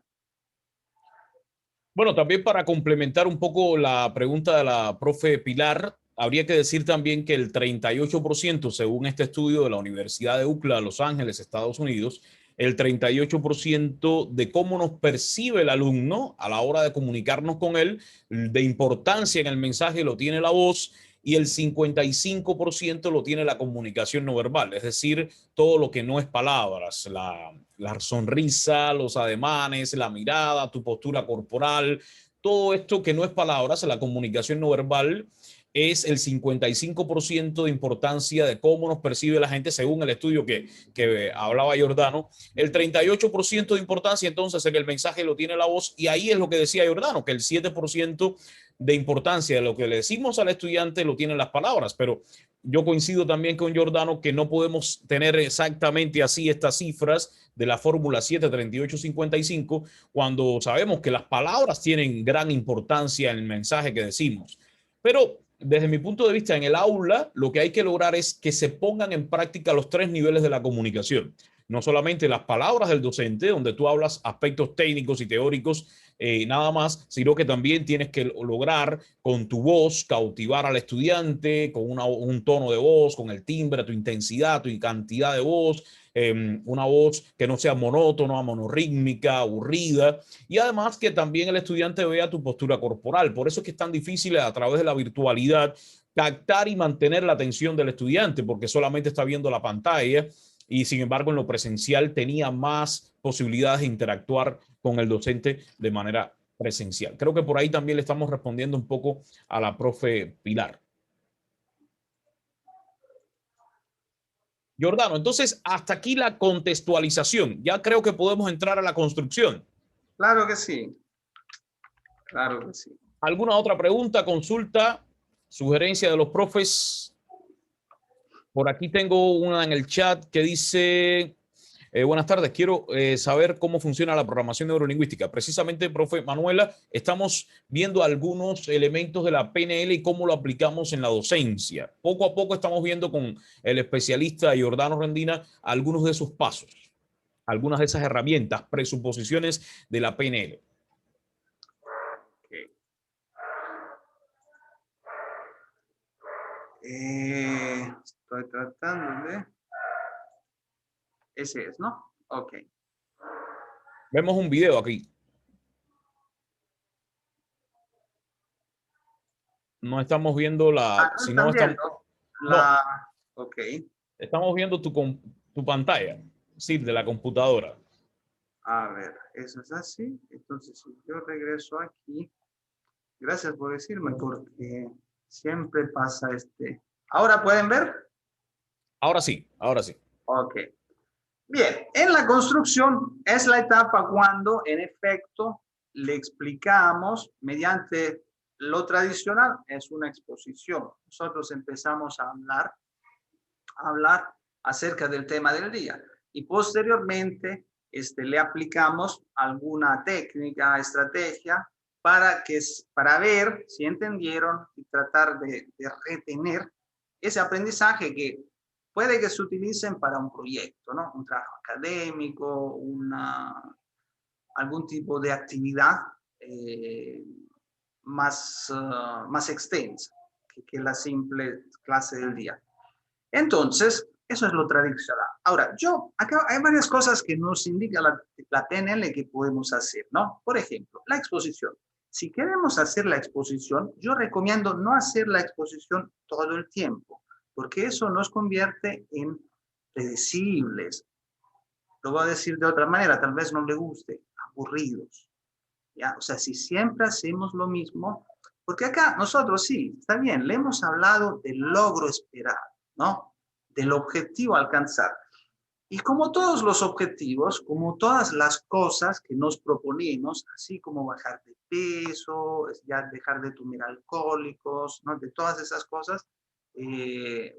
Speaker 1: Bueno, también para complementar un poco la pregunta de la profe Pilar, habría que decir también que el 38%, según este estudio de la Universidad de UCLA, Los Ángeles, Estados Unidos, el 38% de cómo nos percibe el alumno a la hora de comunicarnos con él, de importancia en el mensaje lo tiene la voz, y el 55% lo tiene la comunicación no verbal, es decir, todo lo que no es palabras, la sonrisa, los ademanes, la mirada, tu postura corporal, todo esto que no es palabras, la comunicación no verbal es el 55% de importancia de cómo nos percibe la gente según el estudio que hablaba Giordano. El 38% de importancia entonces en el mensaje lo tiene la voz, y ahí es lo que decía Giordano, que el 7% de importancia de lo que le decimos al estudiante lo tienen las palabras, pero yo coincido también con Giordano que no podemos tener exactamente así estas cifras de la fórmula 73855 cuando sabemos que las palabras tienen gran importancia en el mensaje que decimos. Pero desde mi punto de vista, en el aula, lo que hay que lograr es que se pongan en práctica los 3 niveles de la comunicación. No solamente las palabras del docente, donde tú hablas aspectos técnicos y teóricos, nada más, sino que también tienes que lograr con tu voz cautivar al estudiante, con un tono de voz, con el timbre, tu intensidad, tu cantidad de voz, una voz que no sea monótona, monorrítmica, aburrida, y además que también el estudiante vea tu postura corporal. Por eso es que es tan difícil a través de la virtualidad captar y mantener la atención del estudiante, porque solamente está viendo la pantalla, y sin embargo en lo presencial tenía más posibilidades de interactuar con el docente de manera presencial. Creo que por ahí también le estamos respondiendo un poco a la profe Pilar. Giordano, entonces hasta aquí la contextualización. Ya creo que podemos entrar a la construcción.
Speaker 2: Claro que sí. Claro que sí.
Speaker 1: ¿Alguna otra pregunta, consulta, sugerencia de los profes? Por aquí tengo una en el chat que dice, buenas tardes, quiero saber cómo funciona la programación neurolingüística. Precisamente, profe Manuela, estamos viendo algunos elementos de la PNL y cómo lo aplicamos en la docencia. Poco a poco estamos viendo con el especialista Giordano Rendina algunos de esos pasos, algunas de esas herramientas, presuposiciones de la PNL.
Speaker 2: Okay. Estoy tratando de... Ese es, ¿no? Ok.
Speaker 1: Vemos un video aquí. No estamos viendo la...
Speaker 2: No
Speaker 1: si
Speaker 2: están
Speaker 1: no, estamos,
Speaker 2: viendo
Speaker 1: no,
Speaker 2: Ok.
Speaker 1: estamos viendo tu pantalla, sí, de la computadora.
Speaker 2: A ver, eso es así. Entonces, si yo regreso aquí, gracias por decirme, porque siempre pasa ¿Ahora pueden ver?
Speaker 1: Ahora sí, ahora sí.
Speaker 2: Ok. Bien, en la construcción es la etapa cuando, en efecto, le explicamos mediante lo tradicional, es una exposición. Nosotros empezamos a hablar acerca del tema del día y posteriormente le aplicamos alguna técnica, estrategia para ver si entendieron y tratar de retener ese aprendizaje que puede que se utilicen para un proyecto, ¿no? Un trabajo académico, algún tipo de actividad más extensa que la simple clase del día. Entonces, eso es lo tradicional. Ahora, acá hay varias cosas que nos indica la PNL que podemos hacer, ¿no? Por ejemplo, la exposición. Si queremos hacer la exposición, yo recomiendo no hacer la exposición todo el tiempo, porque eso nos convierte en predecibles. Lo voy a decir de otra manera, tal vez no le guste, aburridos. ¿Ya? O sea, si siempre hacemos lo mismo, porque acá nosotros sí, está bien, le hemos hablado del logro esperado, ¿no? Del objetivo a alcanzar. Y como todos los objetivos, como todas las cosas que nos proponemos, así como bajar de peso, ya dejar de tomar alcohólicos, ¿no? De todas esas cosas,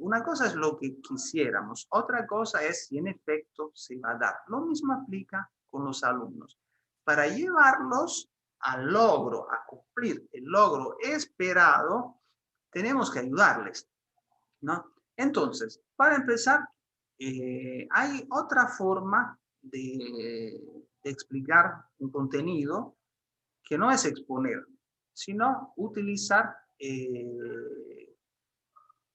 Speaker 2: una cosa es lo que quisiéramos, otra cosa es si en efecto se va a dar. Lo mismo aplica con los alumnos. Para llevarlos al logro, a cumplir el logro esperado, tenemos que ayudarles, ¿no? Entonces, para empezar, hay otra forma de explicar un contenido que no es exponer, sino utilizar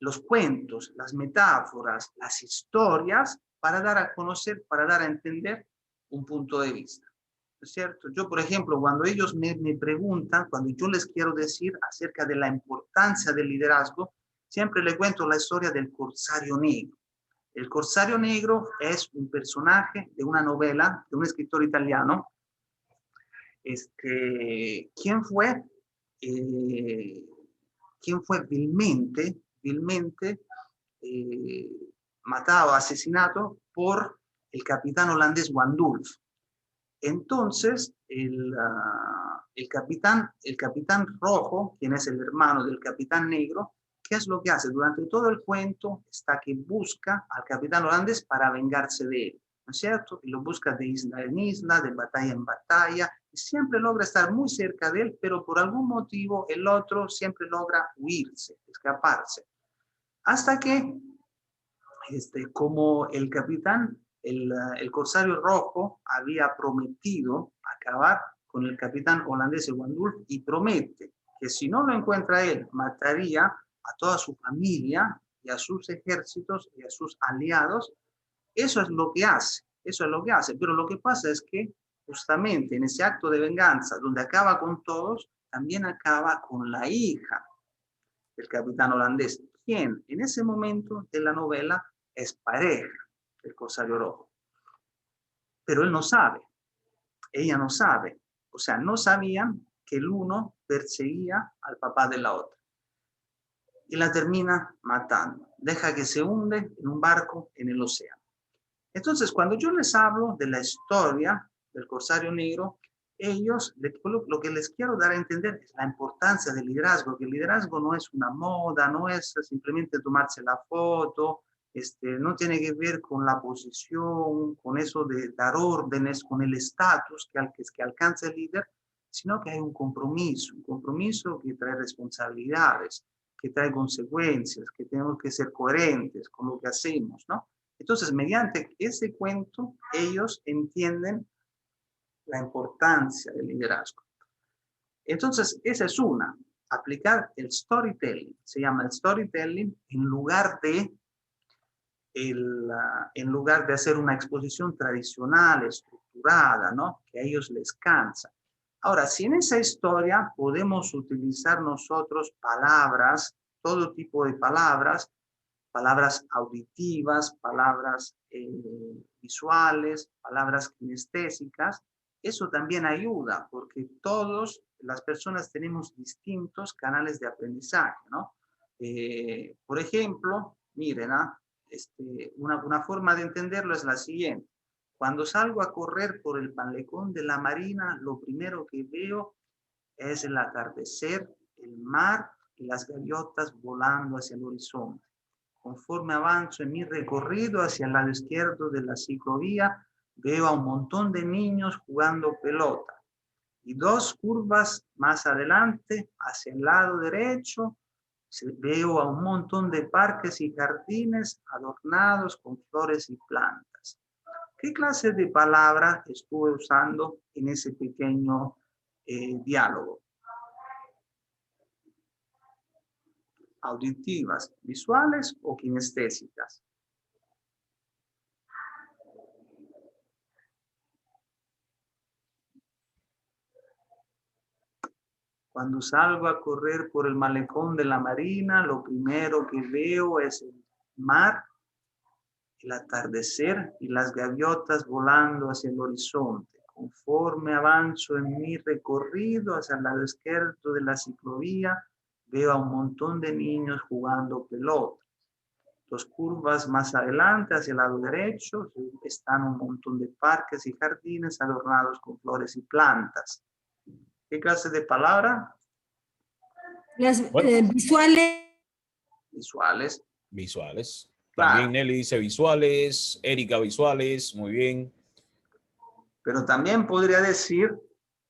Speaker 2: los cuentos, las metáforas, las historias para dar a conocer, para dar a entender un punto de vista. ¿No es cierto? Yo, por ejemplo, cuando ellos me preguntan, cuando yo les quiero decir acerca de la importancia del liderazgo, siempre les cuento la historia del Corsario Negro. El Corsario Negro es un personaje de una novela de un escritor italiano. ¿Quién fue vilmente matado, asesinado por el capitán holandés Wandulf? Entonces, el capitán rojo, quien es el hermano del capitán negro, ¿qué es lo que hace? Durante todo el cuento está que busca al capitán holandés para vengarse de él, ¿no es cierto? Y lo busca de isla en isla, de batalla en batalla, y siempre logra estar muy cerca de él, pero por algún motivo el otro siempre logra huirse, escaparse. Hasta que, como el capitán, el Corsario Rojo había prometido acabar con el capitán holandés Wandulf y promete que si no lo encuentra él, mataría a toda su familia y a sus ejércitos y a sus aliados. Eso es lo que hace, pero lo que pasa es que justamente en ese acto de venganza, donde acaba con todos, también acaba con la hija del capitán holandés, quien en ese momento de la novela es pareja del Corsario Rojo. Pero él no sabe, ella no sabe, o sea, no sabían que el uno perseguía al papá de la otra. Y la termina matando, deja que se hunde en un barco en el océano. Entonces, cuando yo les hablo de la historia del Corsario Negro, ellos, lo que les quiero dar a entender es la importancia del liderazgo, que el liderazgo no es una moda, no es simplemente tomarse la foto, no tiene que ver con la posición, con eso de dar órdenes, con el estatus que alcanza el líder, sino que hay un compromiso que trae responsabilidades, que trae consecuencias, que tenemos que ser coherentes con lo que hacemos, ¿no? Entonces, mediante ese cuento, ellos entienden la importancia del liderazgo. Entonces, esa es una, aplicar el storytelling. Se llama el storytelling en lugar de hacer una exposición tradicional, estructurada, ¿no? Que a ellos les cansa. Ahora, si en esa historia podemos utilizar nosotros palabras, todo tipo de palabras auditivas, palabras visuales, palabras kinestésicas, eso también ayuda, porque todas las personas tenemos distintos canales de aprendizaje, ¿no? Por ejemplo, miren, una forma de entenderlo es la siguiente. Cuando salgo a correr por el malecón de la marina, lo primero que veo es el atardecer, el mar y las gaviotas volando hacia el horizonte. Conforme avanzo en mi recorrido hacia el lado izquierdo de la ciclovía, veo a un montón de niños jugando pelota. Y 2 curvas más adelante, hacia el lado derecho, veo a un montón de parques y jardines adornados con flores y plantas. ¿Qué clase de palabra estuve usando en ese pequeño diálogo? ¿Auditivas, visuales o kinestésicas? Cuando salgo a correr por el malecón de la marina, lo primero que veo es el mar, el atardecer y las gaviotas volando hacia el horizonte. Conforme avanzo en mi recorrido hacia el lado izquierdo de la ciclovía, veo a un montón de niños jugando pelota. 2 curvas más adelante, hacia el lado derecho, están un montón de parques y jardines adornados con flores y plantas. ¿Qué clase de palabra?
Speaker 4: Las
Speaker 1: Bueno.
Speaker 4: visuales.
Speaker 2: Visuales.
Speaker 1: Visuales.
Speaker 2: Claro.
Speaker 1: También Nelly dice visuales, Erika visuales, muy bien.
Speaker 2: Pero también podría decir,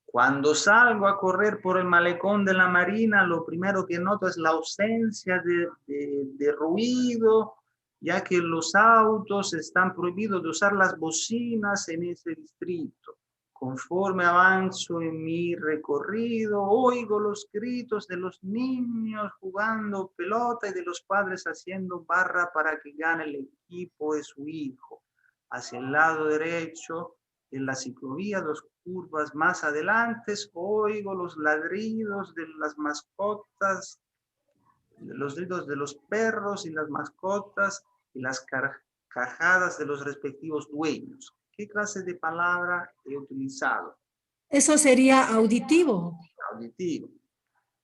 Speaker 2: cuando salgo a correr por el malecón de la marina, lo primero que noto es la ausencia de ruido, ya que los autos están prohibidos de usar las bocinas en ese distrito. Conforme avanzo en mi recorrido, oigo los gritos de los niños jugando pelota y de los padres haciendo barra para que gane el equipo de su hijo. Hacia el lado derecho de la ciclovía, 2 curvas más adelante, oigo los ladridos de las mascotas, los ladridos de los perros y las mascotas y las carcajadas de los respectivos dueños. ¿Qué clase de palabra he utilizado?
Speaker 4: Eso sería auditivo.
Speaker 2: Auditivo.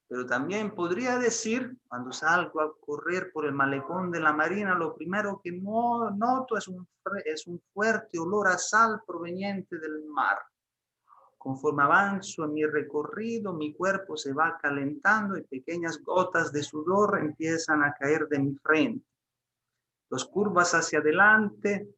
Speaker 2: Pero también podría decir, cuando salgo a correr por el malecón de la marina, lo primero que noto es un fuerte olor a sal proveniente del mar. Conforme avanzo en mi recorrido, mi cuerpo se va calentando y pequeñas gotas de sudor empiezan a caer de mi frente. 2 curvas hacia adelante,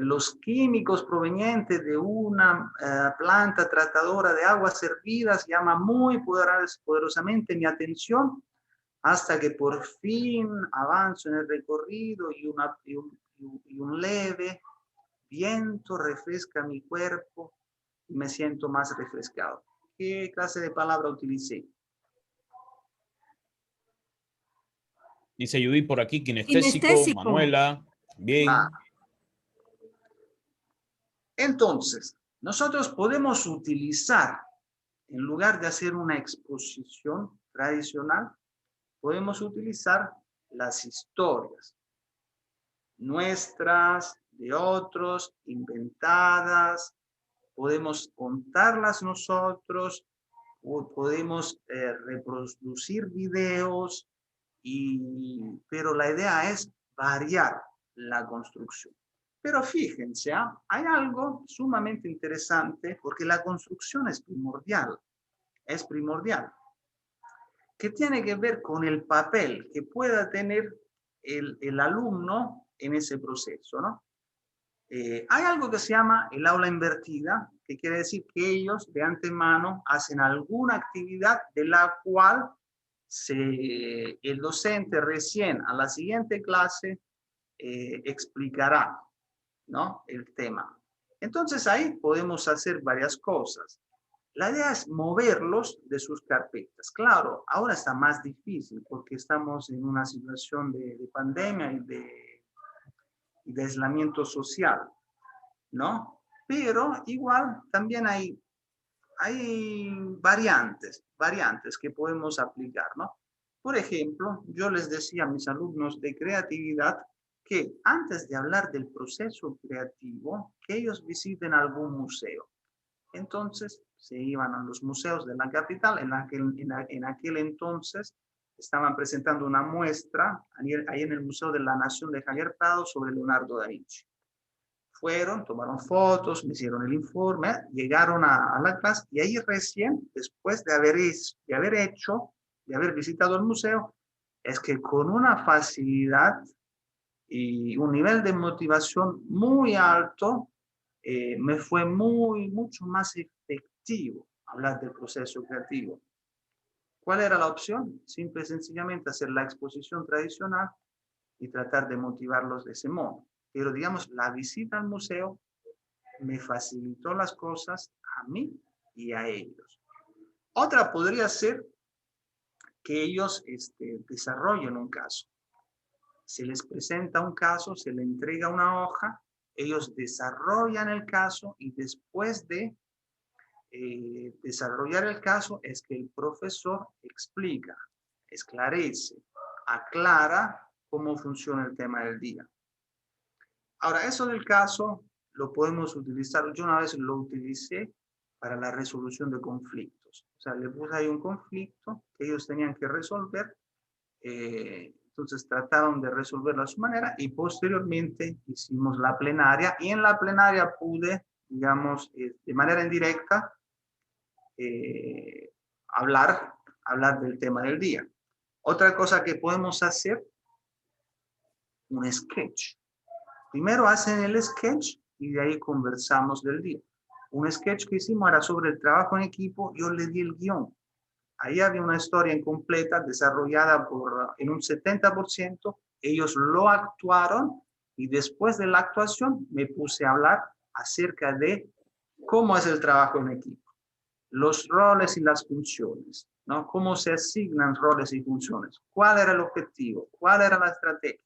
Speaker 2: los químicos provenientes de una planta tratadora de aguas hervidas llaman muy poderosamente mi atención hasta que por fin avanzo en el recorrido y un leve viento refresca mi cuerpo y me siento más refrescado. ¿Qué clase de palabra utilicé?
Speaker 1: Dice Judith por aquí, kinestésico, Manuela, bien.
Speaker 2: Ah. Entonces, nosotros podemos utilizar, en lugar de hacer una exposición tradicional, podemos utilizar las historias nuestras, de otros, inventadas, podemos contarlas nosotros, o podemos reproducir videos, pero la idea es variar la construcción. Pero fíjense, hay algo sumamente interesante porque la construcción es primordial, que tiene que ver con el papel que pueda tener el alumno en ese proceso, ¿no? Hay algo que se llama el aula invertida, que quiere decir que ellos de antemano hacen alguna actividad de la cual el docente recién a la siguiente clase explicará, ¿no?, el tema. Entonces ahí podemos hacer varias cosas. La idea es moverlos de sus carpetas. Claro, ahora está más difícil porque estamos en una situación de pandemia y de aislamiento social, ¿no? Pero igual también hay variantes que podemos aplicar, ¿no? Por ejemplo, yo les decía a mis alumnos de creatividad que antes de hablar del proceso creativo, que ellos visiten algún museo. Entonces se iban a los museos de la capital. En aquel entonces estaban presentando una muestra ahí en el Museo de la Nación de Javier Prado sobre Leonardo da Vinci. Fueron, tomaron fotos, me hicieron el informe, llegaron a la clase y ahí recién, después de haber visitado el museo, es que con una facilidad y un nivel de motivación muy alto, me fue mucho más efectivo hablar del proceso creativo. ¿Cuál era la opción? Simple y sencillamente hacer la exposición tradicional y tratar de motivarlos de ese modo. Pero digamos, la visita al museo me facilitó las cosas a mí y a ellos. Otra podría ser que ellos desarrollen un caso. Se les presenta un caso, se les entrega una hoja, ellos desarrollan el caso y después de desarrollar el caso es que el profesor explica, esclarece, aclara cómo funciona el tema del día. Ahora, eso del caso lo podemos utilizar. Yo una vez lo utilicé para la resolución de conflictos. O sea, le puse ahí un conflicto que ellos tenían que resolver. Entonces trataron de resolverlo a su manera y posteriormente hicimos la plenaria. Y en la plenaria pude, digamos, de manera indirecta, hablar del tema del día. Otra cosa que podemos hacer, un sketch. Primero hacen el sketch y de ahí conversamos del día. Un sketch que hicimos era sobre el trabajo en equipo, yo le di el guión. Ahí había una historia incompleta desarrollada en un 70%, ellos lo actuaron y después de la actuación me puse a hablar acerca de cómo es el trabajo en equipo, los roles y las funciones, ¿no? Cómo se asignan roles y funciones, cuál era el objetivo, cuál era la estrategia.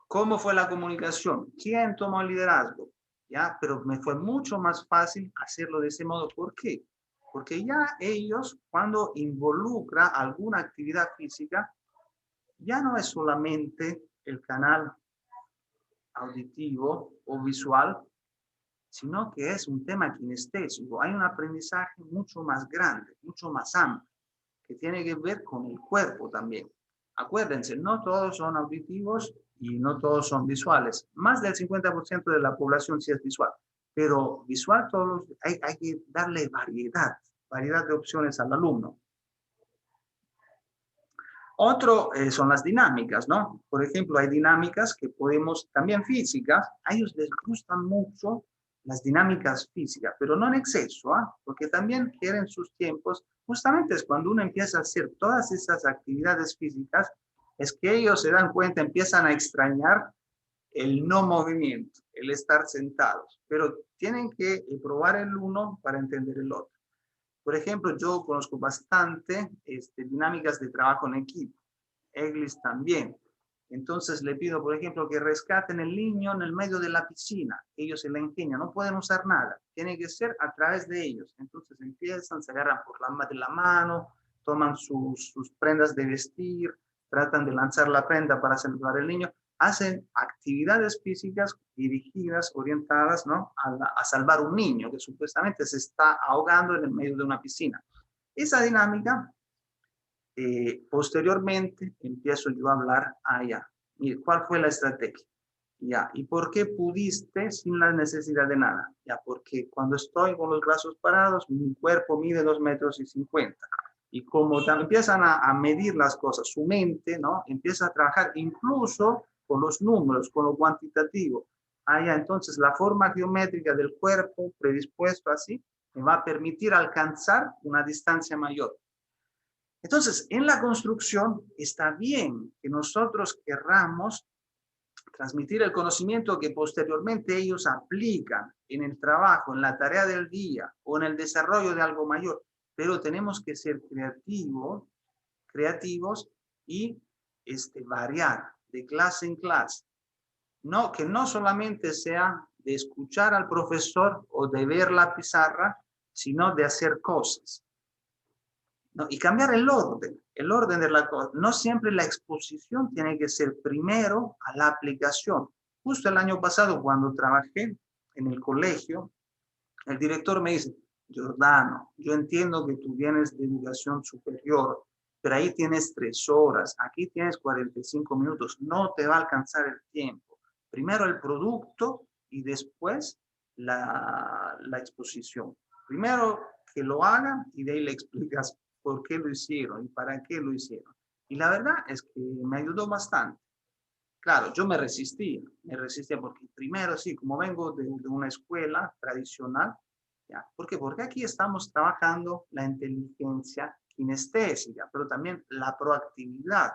Speaker 2: ¿Cómo fue la comunicación? ¿Quién tomó el liderazgo? ¿Ya? Pero me fue mucho más fácil hacerlo de ese modo. ¿Por qué? Porque ya ellos, cuando involucra alguna actividad física, ya no es solamente el canal auditivo o visual, sino que es un tema kinestésico. Hay un aprendizaje mucho más grande, mucho más amplio, que tiene que ver con el cuerpo también. Acuérdense, no todos son auditivos y no todos son visuales. Más del 50% de la población sí es visual, pero visual todos hay que darle variedad de opciones al alumno. Otro son las dinámicas, ¿no? Por ejemplo, hay dinámicas que podemos, también físicas, a ellos les gustan mucho las dinámicas físicas, pero no en exceso, porque también quieren sus tiempos. Justamente es cuando uno empieza a hacer todas esas actividades físicas, es que ellos se dan cuenta, empiezan a extrañar el no movimiento, el estar sentados, pero tienen que probar el uno para entender el otro. Por ejemplo, yo conozco bastante dinámicas de trabajo en equipo. Eglis también. Entonces le pido, por ejemplo, que rescaten el niño en el medio de la piscina. Ellos se la ingenian, no pueden usar nada. Tiene que ser a través de ellos. Entonces empiezan, se agarran por la mano, toman sus prendas de vestir, tratan de lanzar la prenda para salvar al niño. Hacen actividades físicas dirigidas, orientadas, ¿no? a salvar un niño que supuestamente se está ahogando en el medio de una piscina. Esa dinámica, posteriormente, empiezo yo a hablar allá. Mire, ¿cuál fue la estrategia? Ya, ¿y por qué pudiste sin la necesidad de nada? Ya, porque cuando estoy con los brazos parados, mi cuerpo mide 2,50 metros. Y como empiezan a medir las cosas, su mente, ¿no? Empieza a trabajar incluso con los números, con lo cuantitativo. Entonces la forma geométrica del cuerpo predispuesto así me va a permitir alcanzar una distancia mayor. Entonces, en la construcción está bien que nosotros querramos transmitir el conocimiento que posteriormente ellos aplican en el trabajo, en la tarea del día o en el desarrollo de algo mayor, pero tenemos que ser creativos y variar de clase en clase. No, que no solamente sea de escuchar al profesor o de ver la pizarra, sino de hacer cosas. ¿No? Y cambiar el orden de la cosa. No siempre la exposición tiene que ser primero a la aplicación. Justo el año pasado, cuando trabajé en el colegio, el director me dice, Giordano, yo entiendo que tú vienes de educación superior, pero ahí tienes 3 horas, aquí tienes 45 minutos, no te va a alcanzar el tiempo. Primero el producto y después la exposición. Primero que lo hagan y de ahí le explicas por qué lo hicieron y para qué lo hicieron. Y la verdad es que me ayudó bastante. Claro, yo me resistía porque primero sí, como vengo de una escuela tradicional, ¿ya? ¿Por qué? Porque aquí estamos trabajando la inteligencia kinestésica, pero también la proactividad,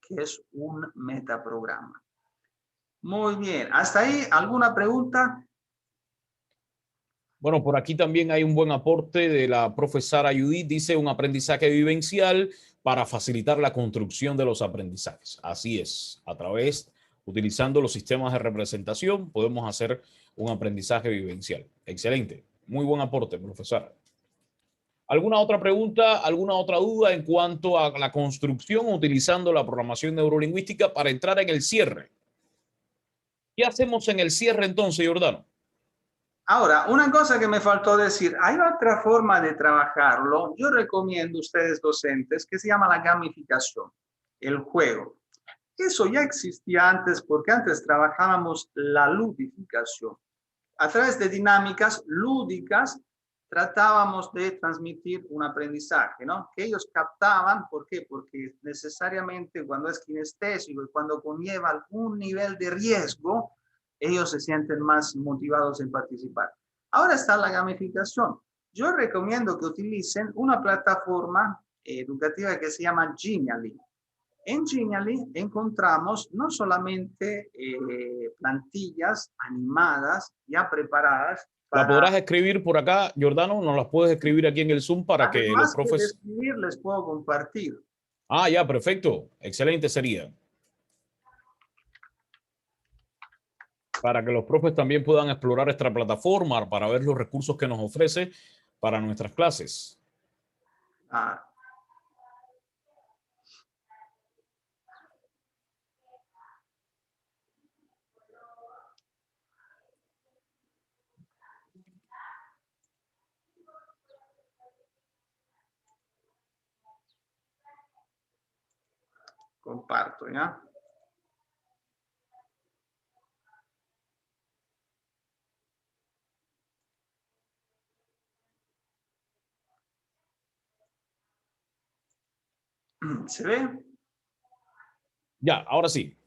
Speaker 2: que es un metaprograma. Muy bien, ¿hasta ahí alguna pregunta?
Speaker 1: Bueno, por aquí también hay un buen aporte de la profesora Judith. Dice un aprendizaje vivencial para facilitar la construcción de los aprendizajes. Así es, utilizando los sistemas de representación, podemos hacer un aprendizaje vivencial. Excelente, muy buen aporte, profesora. ¿Alguna otra pregunta, alguna otra duda en cuanto a la construcción utilizando la programación neurolingüística para entrar en el cierre? ¿Qué hacemos en el cierre entonces, Giordano?
Speaker 2: Ahora, una cosa que me faltó decir, hay otra forma de trabajarlo. Yo recomiendo a ustedes docentes que se llama la gamificación, el juego. Eso ya existía antes porque antes trabajábamos la ludificación. A través de dinámicas lúdicas tratábamos de transmitir un aprendizaje, ¿no? Que ellos captaban, ¿por qué? Porque necesariamente cuando es kinestésico y cuando conlleva algún nivel de riesgo, ellos se sienten más motivados en participar. Ahora está la gamificación. Yo recomiendo que utilicen una plataforma educativa que se llama Genially. En Genially encontramos no solamente plantillas animadas ya preparadas.
Speaker 1: ¿La podrás escribir por acá, Giordano? ¿Nos las puedes escribir aquí en el Zoom para que los profes...
Speaker 2: de escribir, les puedo compartir.
Speaker 1: Ah, ya, perfecto. Excelente sería. Para que los profes también puedan explorar esta plataforma para ver los recursos que nos ofrece para nuestras clases.
Speaker 2: Ah. Comparto, ¿ya? ¿Se ve?
Speaker 1: Ya, ahora sí.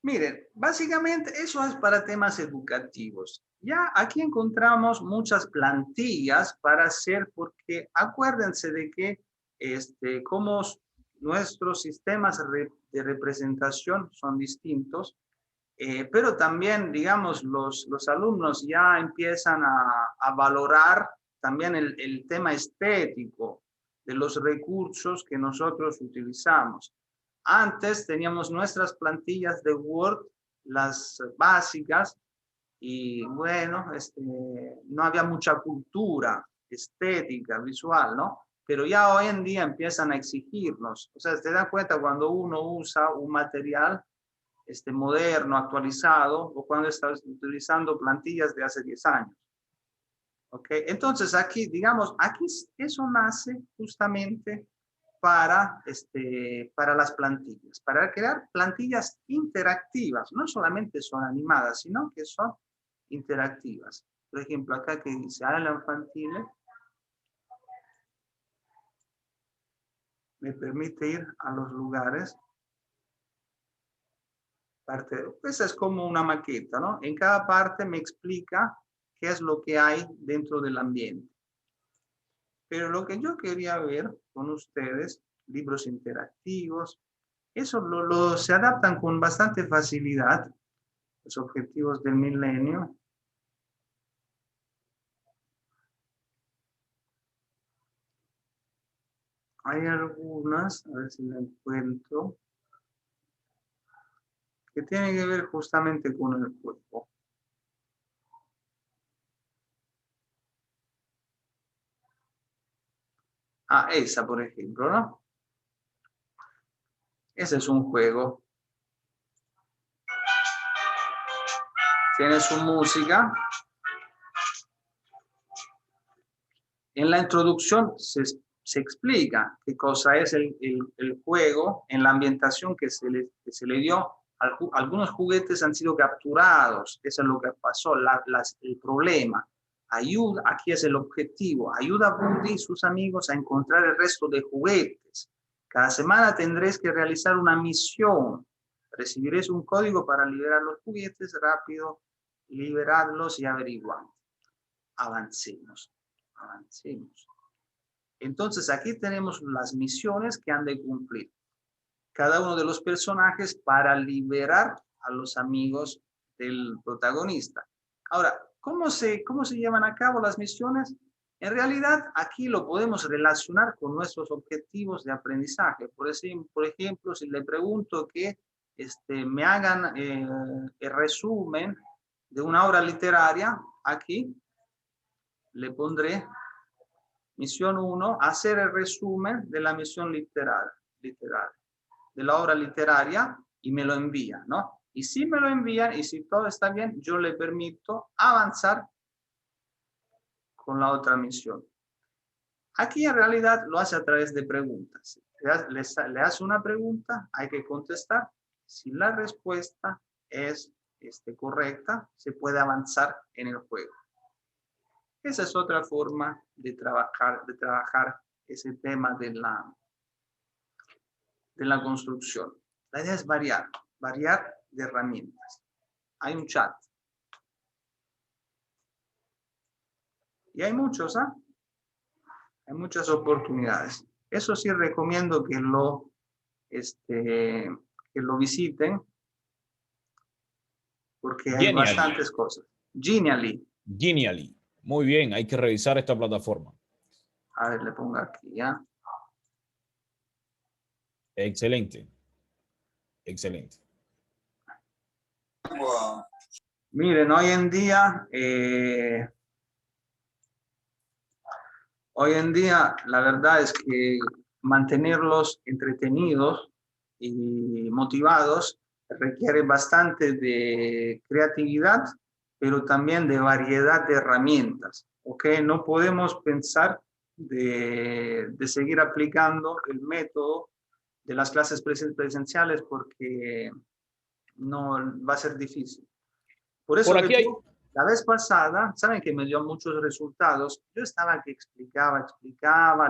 Speaker 2: Miren, básicamente eso es para temas educativos. Ya aquí encontramos muchas plantillas para hacer, porque acuérdense de que como nuestros sistemas de representación son distintos, pero también, digamos, los alumnos ya empiezan a valorar también el tema estético de los recursos que nosotros utilizamos. Antes teníamos nuestras plantillas de Word, las básicas, y bueno, no había mucha cultura estética, visual, ¿no? Pero ya hoy en día empiezan a exigirnos. O sea, se dan cuenta cuando uno usa un material moderno, actualizado, o cuando estás utilizando plantillas de hace 10 años. ¿Ok? Entonces aquí, digamos, aquí eso nace justamente para las plantillas, para crear plantillas interactivas, no solamente son animadas, sino que son interactivas. Por ejemplo, acá que dice Aula Infantile, me permite ir a los lugares. Esa es como una maqueta, ¿no? En cada parte me explica qué es lo que hay dentro del ambiente. Pero lo que yo quería ver con ustedes, libros interactivos, eso se adaptan con bastante facilidad, los objetivos del milenio. Hay algunas, a ver si la encuentro, que tienen que ver justamente con el cuerpo. Ah, esa, por ejemplo, ¿no? Ese es un juego. Tiene su música. En la introducción se explica qué cosa es el juego en la ambientación que se le dio. Algunos juguetes han sido capturados, eso es lo que pasó, el problema. Ayuda, aquí es el objetivo, ayuda a Woody y sus amigos a encontrar el resto de juguetes. Cada semana tendréis que realizar una misión. Recibiréis un código para liberar los juguetes rápido, liberadlos y averiguar. Avancemos, avancemos. Entonces aquí tenemos las misiones que han de cumplir cada uno de los personajes para liberar a los amigos del protagonista. Ahora, ¿cómo se llevan a cabo las misiones? En realidad, aquí lo podemos relacionar con nuestros objetivos de aprendizaje. Por ejemplo, si le pregunto que me hagan el resumen de una obra literaria, aquí le pondré misión 1, hacer el resumen de la misión literaria, de la obra literaria, y me lo envía, ¿no? Y si me lo envían y si todo está bien, yo le permito avanzar con la otra misión. Aquí en realidad lo hace a través de preguntas. Le hace una pregunta, hay que contestar. Si la respuesta es correcta, se puede avanzar en el juego. Esa es otra forma de trabajar ese tema de la construcción. La idea es variar de herramientas. Hay un chat. Y hay muchos, ¿ah? Hay muchas oportunidades. Eso sí recomiendo que lo visiten, porque hay bastantes cosas. Genially.
Speaker 1: Genially. Muy bien, hay que revisar esta plataforma.
Speaker 2: A ver, le pongo aquí, ¿ya?
Speaker 1: Excelente. Excelente.
Speaker 2: Miren, hoy en día, la verdad es que mantenerlos entretenidos y motivados requiere bastante de creatividad, pero también de variedad de herramientas. ¿Ok? No podemos pensar de seguir aplicando el método de las clases presenciales porque no va a ser difícil. Por eso la vez pasada, saben que me dio muchos resultados. Yo estaba que explicaba,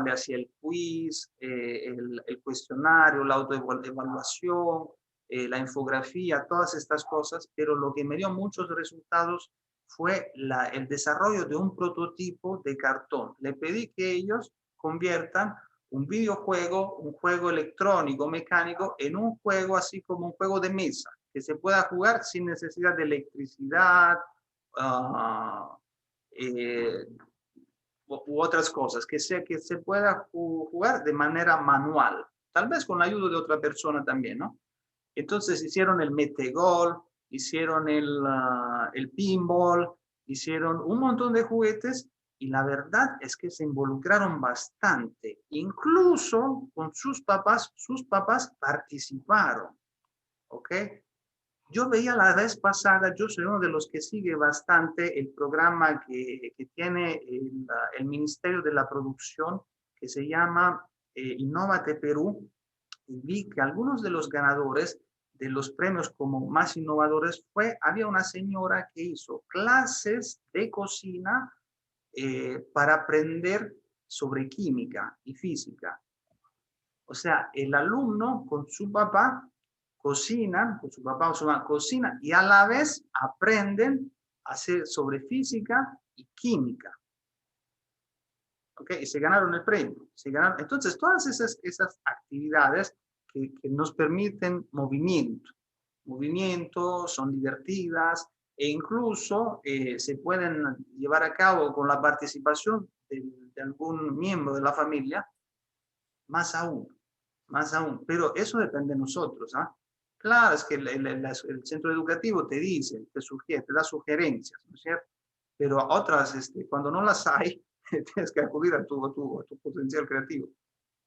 Speaker 2: le hacía el quiz, el cuestionario, la autoevaluación, la infografía, todas estas cosas, pero lo que me dio muchos resultados fue el desarrollo de un prototipo de cartón. Le pedí que ellos conviertan un videojuego, un juego electrónico, mecánico, en un juego así como un juego de mesa, que se pueda jugar sin necesidad de electricidad u otras cosas, que se pueda jugar de manera manual, tal vez con la ayuda de otra persona también, ¿no? Entonces hicieron el metegol, hicieron el pinball, hicieron un montón de juguetes y la verdad es que se involucraron bastante, incluso con sus papás participaron, ¿ok? Yo veía la vez pasada, yo soy uno de los que sigue bastante el programa que tiene el Ministerio de la Producción, que se llama Innovate Perú, y vi que algunos de los ganadores de los premios como más innovadores había una señora que hizo clases de cocina para aprender sobre química y física. O sea, el alumno con su papá cocinan, con su papá o su mamá cocina y a la vez aprenden a hacer sobre física y química. ¿Ok? Y se ganaron el premio. Entonces, todas esas actividades que nos permiten movimiento, son divertidas e incluso se pueden llevar a cabo con la participación de algún miembro de la familia, más aún. Pero eso depende de nosotros, ¿ah? Claro, es que el centro educativo te dice, te da sugerencias, ¿no es cierto? Pero otras, cuando no las hay, tienes que acudir a tu potencial creativo.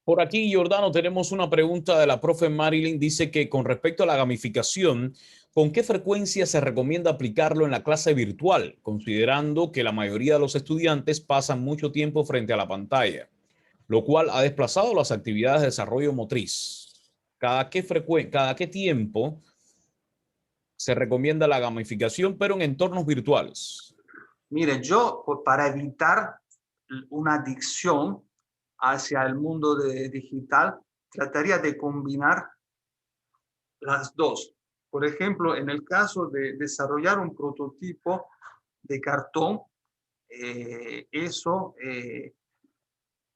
Speaker 1: Por aquí, Giordano, tenemos una pregunta de la profe Marilyn. Dice que con respecto a la gamificación, ¿con qué frecuencia se recomienda aplicarlo en la clase virtual, considerando que la mayoría de los estudiantes pasan mucho tiempo frente a la pantalla, lo cual ha desplazado las actividades de desarrollo motriz? ¿Cada qué tiempo se recomienda la gamificación, pero en entornos virtuales?
Speaker 2: Mire, yo para evitar una adicción hacia el mundo digital, trataría de combinar las dos. Por ejemplo, en el caso de desarrollar un prototipo de cartón, eso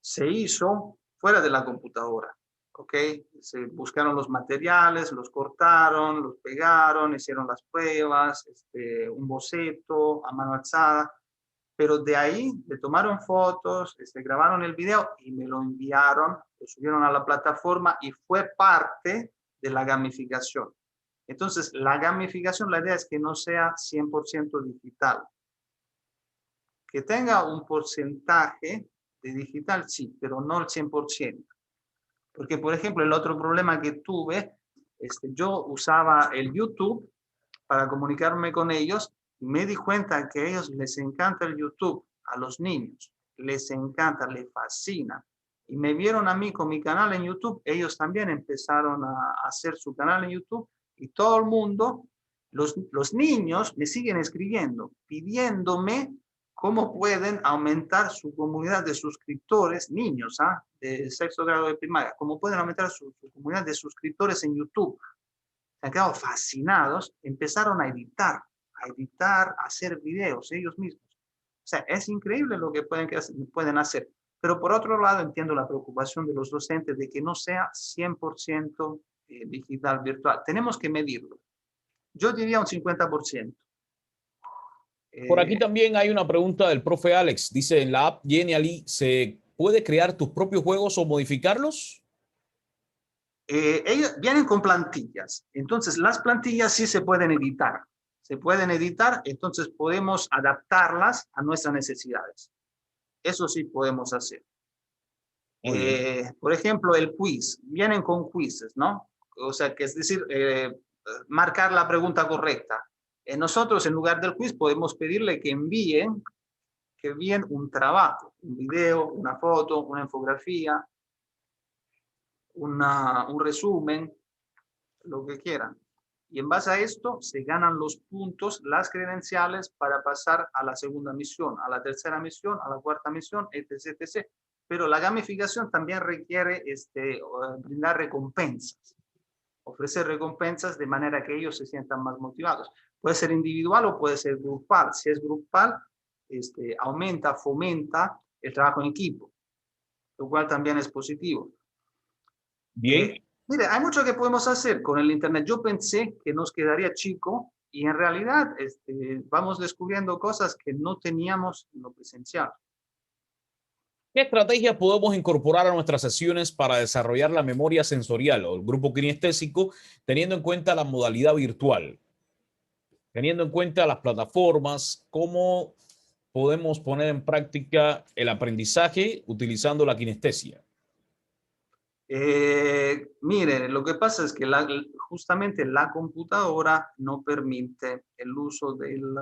Speaker 2: se hizo fuera de la computadora. ¿Ok? Se buscaron los materiales, los cortaron, los pegaron, hicieron las pruebas, un boceto a mano alzada, pero de ahí le tomaron fotos, grabaron el video y me lo enviaron, lo subieron a la plataforma y fue parte de la gamificación. Entonces, la gamificación, la idea es que no sea 100% digital. Que tenga un porcentaje de digital, sí, pero no el 100%. Porque, por ejemplo, el otro problema que tuve, yo usaba el YouTube para comunicarme con ellos y me di cuenta que a ellos les encanta el YouTube, a los niños, les encanta, les fascina. Y me vieron a mí con mi canal en YouTube, ellos también empezaron a hacer su canal en YouTube y todo el mundo, los niños me siguen escribiendo, pidiéndome cómo pueden aumentar su comunidad de suscriptores, niños, de sexto grado de primaria, cómo pueden aumentar su comunidad de suscriptores en YouTube. Se han quedado fascinados, empezaron a editar, a hacer videos ellos mismos. O sea, es increíble lo que pueden hacer. Pero por otro lado, entiendo la preocupación de los docentes de que no sea 100% digital, virtual. Tenemos que medirlo. Yo diría un 50%.
Speaker 1: Por aquí también hay una pregunta del profe Alex. Dice, en la app Genially, ¿se puede crear tus propios juegos o modificarlos?
Speaker 2: Ellos vienen con plantillas. Entonces, las plantillas sí se pueden editar. Se pueden editar, entonces podemos adaptarlas a nuestras necesidades. Eso sí podemos hacer. Por ejemplo, el quiz. Vienen con quizzes, ¿no? O sea, que es decir, marcar la pregunta correcta. Nosotros, en lugar del quiz, podemos pedirle que envíen un trabajo, un video, una foto, una infografía, un resumen, lo que quieran. Y en base a esto se ganan los puntos, las credenciales para pasar a la segunda misión, a la tercera misión, a la cuarta misión, etc, etc. Pero la gamificación también requiere brindar recompensas, ofrecer recompensas de manera que ellos se sientan más motivados. Puede ser individual o puede ser grupal. Si es grupal, aumenta, fomenta el trabajo en equipo, lo cual también es positivo.
Speaker 1: Bien.
Speaker 2: Mire, hay mucho que podemos hacer con el Internet. Yo pensé que nos quedaría chico y en realidad vamos descubriendo cosas que no teníamos en lo presencial.
Speaker 1: ¿Qué estrategias podemos incorporar a nuestras sesiones para desarrollar la memoria sensorial o el grupo kinestésico, teniendo en cuenta la modalidad virtual? Teniendo en cuenta las plataformas, ¿cómo podemos poner en práctica el aprendizaje utilizando la kinestesia?
Speaker 2: Mire, lo que pasa es que justamente la computadora no permite el uso del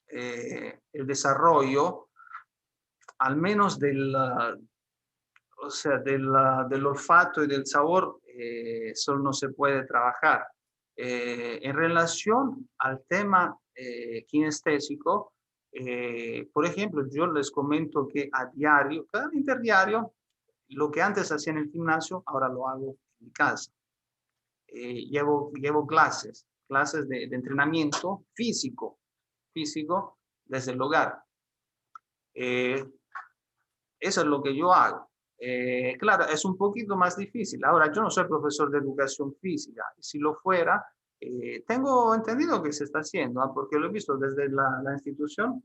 Speaker 2: el desarrollo, al menos o sea, del olfato y del sabor, solo no se puede trabajar. En relación al tema kinestésico, por ejemplo, yo les comento que a diario, cada interdiario, lo que antes hacía en el gimnasio, ahora lo hago en mi casa. Llevo clases de entrenamiento físico desde el hogar. Eso es lo que yo hago. Claro, es un poquito más difícil. Ahora, yo no soy profesor de educación física. Si lo fuera, tengo entendido que se está haciendo, porque lo he visto desde la institución.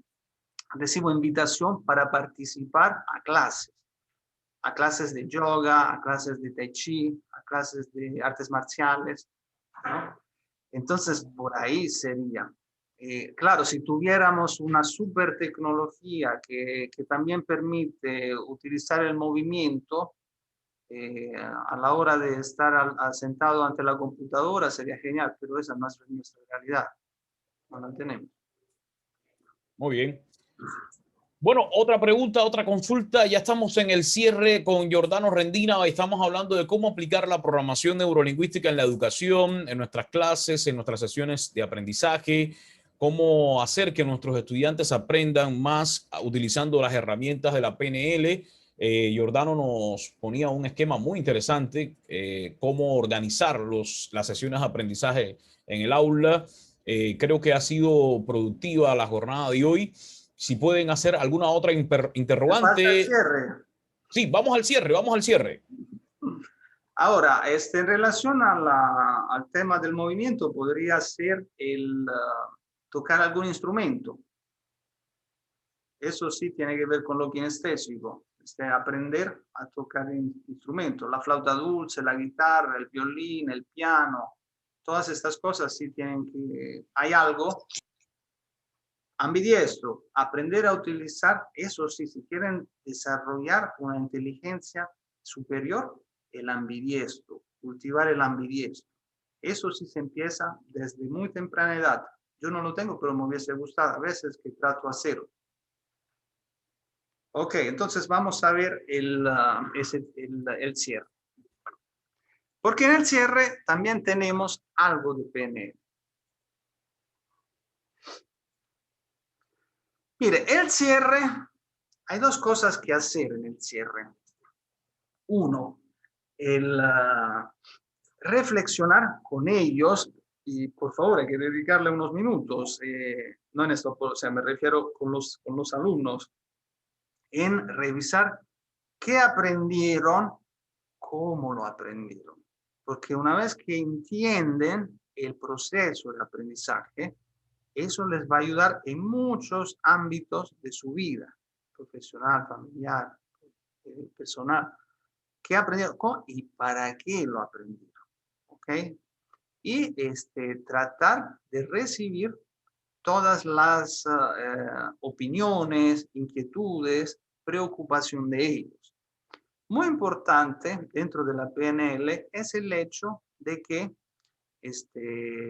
Speaker 2: Recibo invitación para participar a clases de yoga, a clases de tai chi, a clases de artes marciales, ¿no? Entonces, por ahí sería. Claro, si tuviéramos una super tecnología que también permite utilizar el movimiento a la hora de estar sentado ante la computadora, sería genial, pero esa no es nuestra realidad. No la tenemos.
Speaker 1: Muy bien. Bueno, otra pregunta, otra consulta. Ya estamos en el cierre con Giordano Rendina. Estamos hablando de cómo aplicar la programación neurolingüística en la educación, en nuestras clases, en nuestras sesiones de aprendizaje, cómo hacer que nuestros estudiantes aprendan más utilizando las herramientas de la PNL. Giordano nos ponía un esquema muy interesante, cómo organizar las sesiones de aprendizaje en el aula. Creo que ha sido productiva la jornada de hoy. Si pueden hacer alguna otra
Speaker 2: Me falta el
Speaker 1: interrogante.
Speaker 2: cierre.
Speaker 1: Sí, vamos al cierre, vamos al cierre.
Speaker 2: Ahora, en relación al tema del movimiento, podría ser el tocar algún instrumento. Eso sí tiene que ver con lo kinestésico. Aprender a tocar instrumentos. La flauta dulce, la guitarra, el violín, el piano. Todas estas cosas sí tienen que... Hay algo ambidiestro. Aprender a utilizar eso sí, si quieren desarrollar una inteligencia superior, el ambidiestro, cultivar el ambidiestro. Eso sí se empieza desde muy temprana edad. Yo no lo tengo, pero me hubiese gustado a veces que trato de hacerlo. Ok, entonces vamos a ver el cierre. Porque en el cierre también tenemos algo de PNL. Mire, el cierre, hay dos cosas que hacer en el cierre. Uno, el reflexionar con ellos, y por favor hay que dedicarle unos minutos, no en esto, o sea, me refiero con los alumnos, en revisar qué aprendieron, cómo lo aprendieron. Porque una vez que entienden el proceso de aprendizaje, eso les va a ayudar en muchos ámbitos de su vida, profesional, familiar, personal. ¿Qué aprendieron y para qué lo aprendieron? ¿Ok? Y tratar de recibir todas las opiniones, inquietudes, preocupación de ellos. Muy importante dentro de la PNL es el hecho de que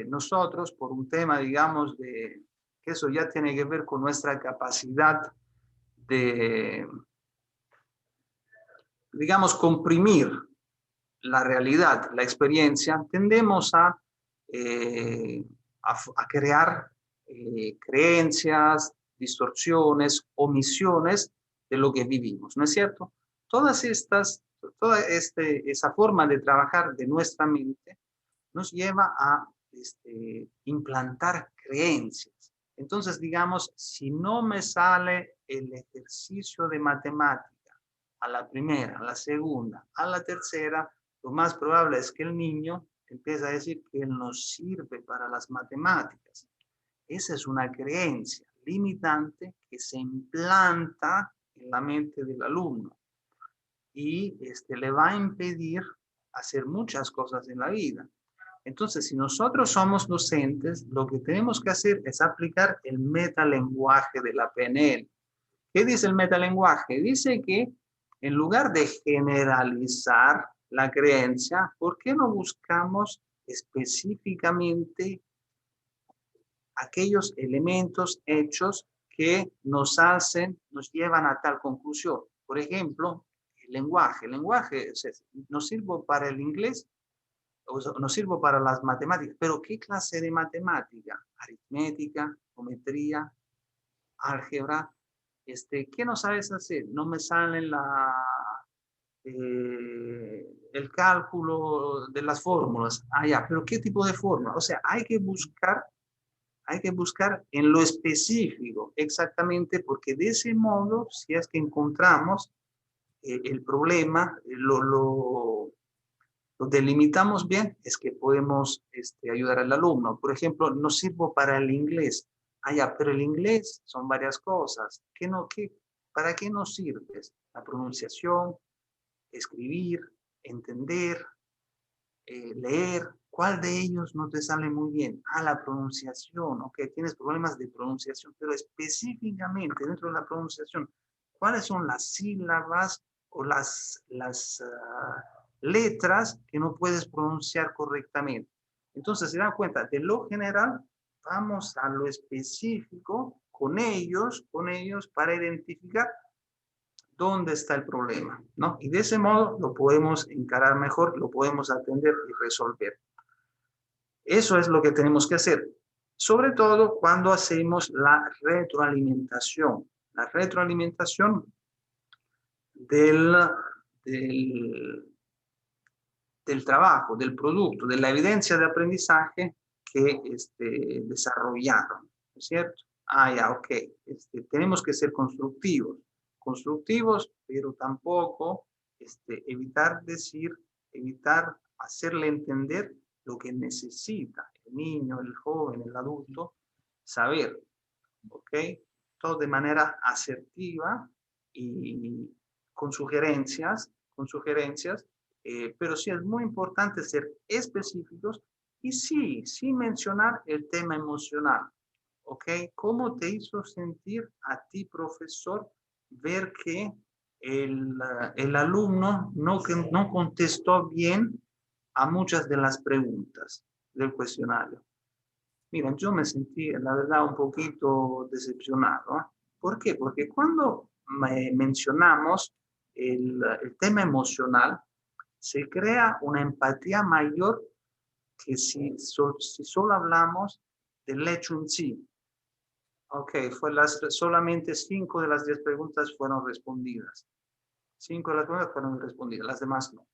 Speaker 2: nosotros, por un tema, digamos, que eso ya tiene que ver con nuestra capacidad de, digamos, comprimir la realidad, la experiencia, tendemos a crear creencias, distorsiones, omisiones de lo que vivimos, ¿no es cierto? Toda esa forma de trabajar de nuestra mente nos lleva a implantar creencias. Entonces, digamos, si no me sale el ejercicio de matemática a la primera, a la segunda, a la tercera, lo más probable es que el niño empiece a decir que él no sirve para las matemáticas. Esa es una creencia limitante que se implanta en la mente del alumno y le va a impedir hacer muchas cosas en la vida. Entonces, si nosotros somos docentes, lo que tenemos que hacer es aplicar el metalenguaje de la PNL. ¿Qué dice el metalenguaje? Dice que en lugar de generalizar la creencia, ¿por qué no buscamos específicamente aquellos elementos, hechos que nos llevan a tal conclusión? Por ejemplo, el lenguaje. El lenguaje nos sirve para el inglés, no sirvo para las matemáticas, pero ¿qué clase de matemática? Aritmética, geometría, álgebra. ¿Qué no sabes hacer? No me sale el cálculo de las fórmulas. Ah, ya, pero ¿qué tipo de fórmula? O sea, hay que buscar en lo específico, exactamente, porque de ese modo, si es que encontramos el problema, lo delimitamos bien, es que podemos ayudar al alumno. Por ejemplo, no sirvo para el inglés. Ah, ya, pero el inglés son varias cosas. ¿Para qué nos sirves? La pronunciación, escribir, entender, leer. ¿Cuál de ellos no te sale muy bien? Ah, la pronunciación. Ok, tienes problemas de pronunciación, pero específicamente dentro de la pronunciación, ¿cuáles son las sílabas o las letras que no puedes pronunciar correctamente? Entonces, se dan cuenta, de lo general, vamos a lo específico con ellos para identificar dónde está el problema, ¿no? Y de ese modo lo podemos encarar mejor, lo podemos atender y resolver. Eso es lo que tenemos que hacer, sobre todo cuando hacemos la retroalimentación. La retroalimentación del trabajo, del producto, de la evidencia de aprendizaje que desarrollaron, ¿no es cierto? Ya, ok. Tenemos que ser constructivos, pero tampoco evitar hacerle entender lo que necesita el niño, el joven, el adulto, saber, ¿ok? Todo de manera asertiva y con sugerencias, pero sí es muy importante ser específicos y sí, sin mencionar el tema emocional, ¿ok? ¿Cómo te hizo sentir a ti, profesor, ver que el alumno no contestó bien a muchas de las preguntas del cuestionario? Mira, yo me sentí, la verdad, un poquito decepcionado, ¿eh? ¿Por qué? Porque cuando mencionamos el tema emocional, se crea una empatía mayor que si solo hablamos del hecho en sí. Ok, solamente 5 de las 10 preguntas fueron respondidas. 5 de las preguntas fueron respondidas, las demás no.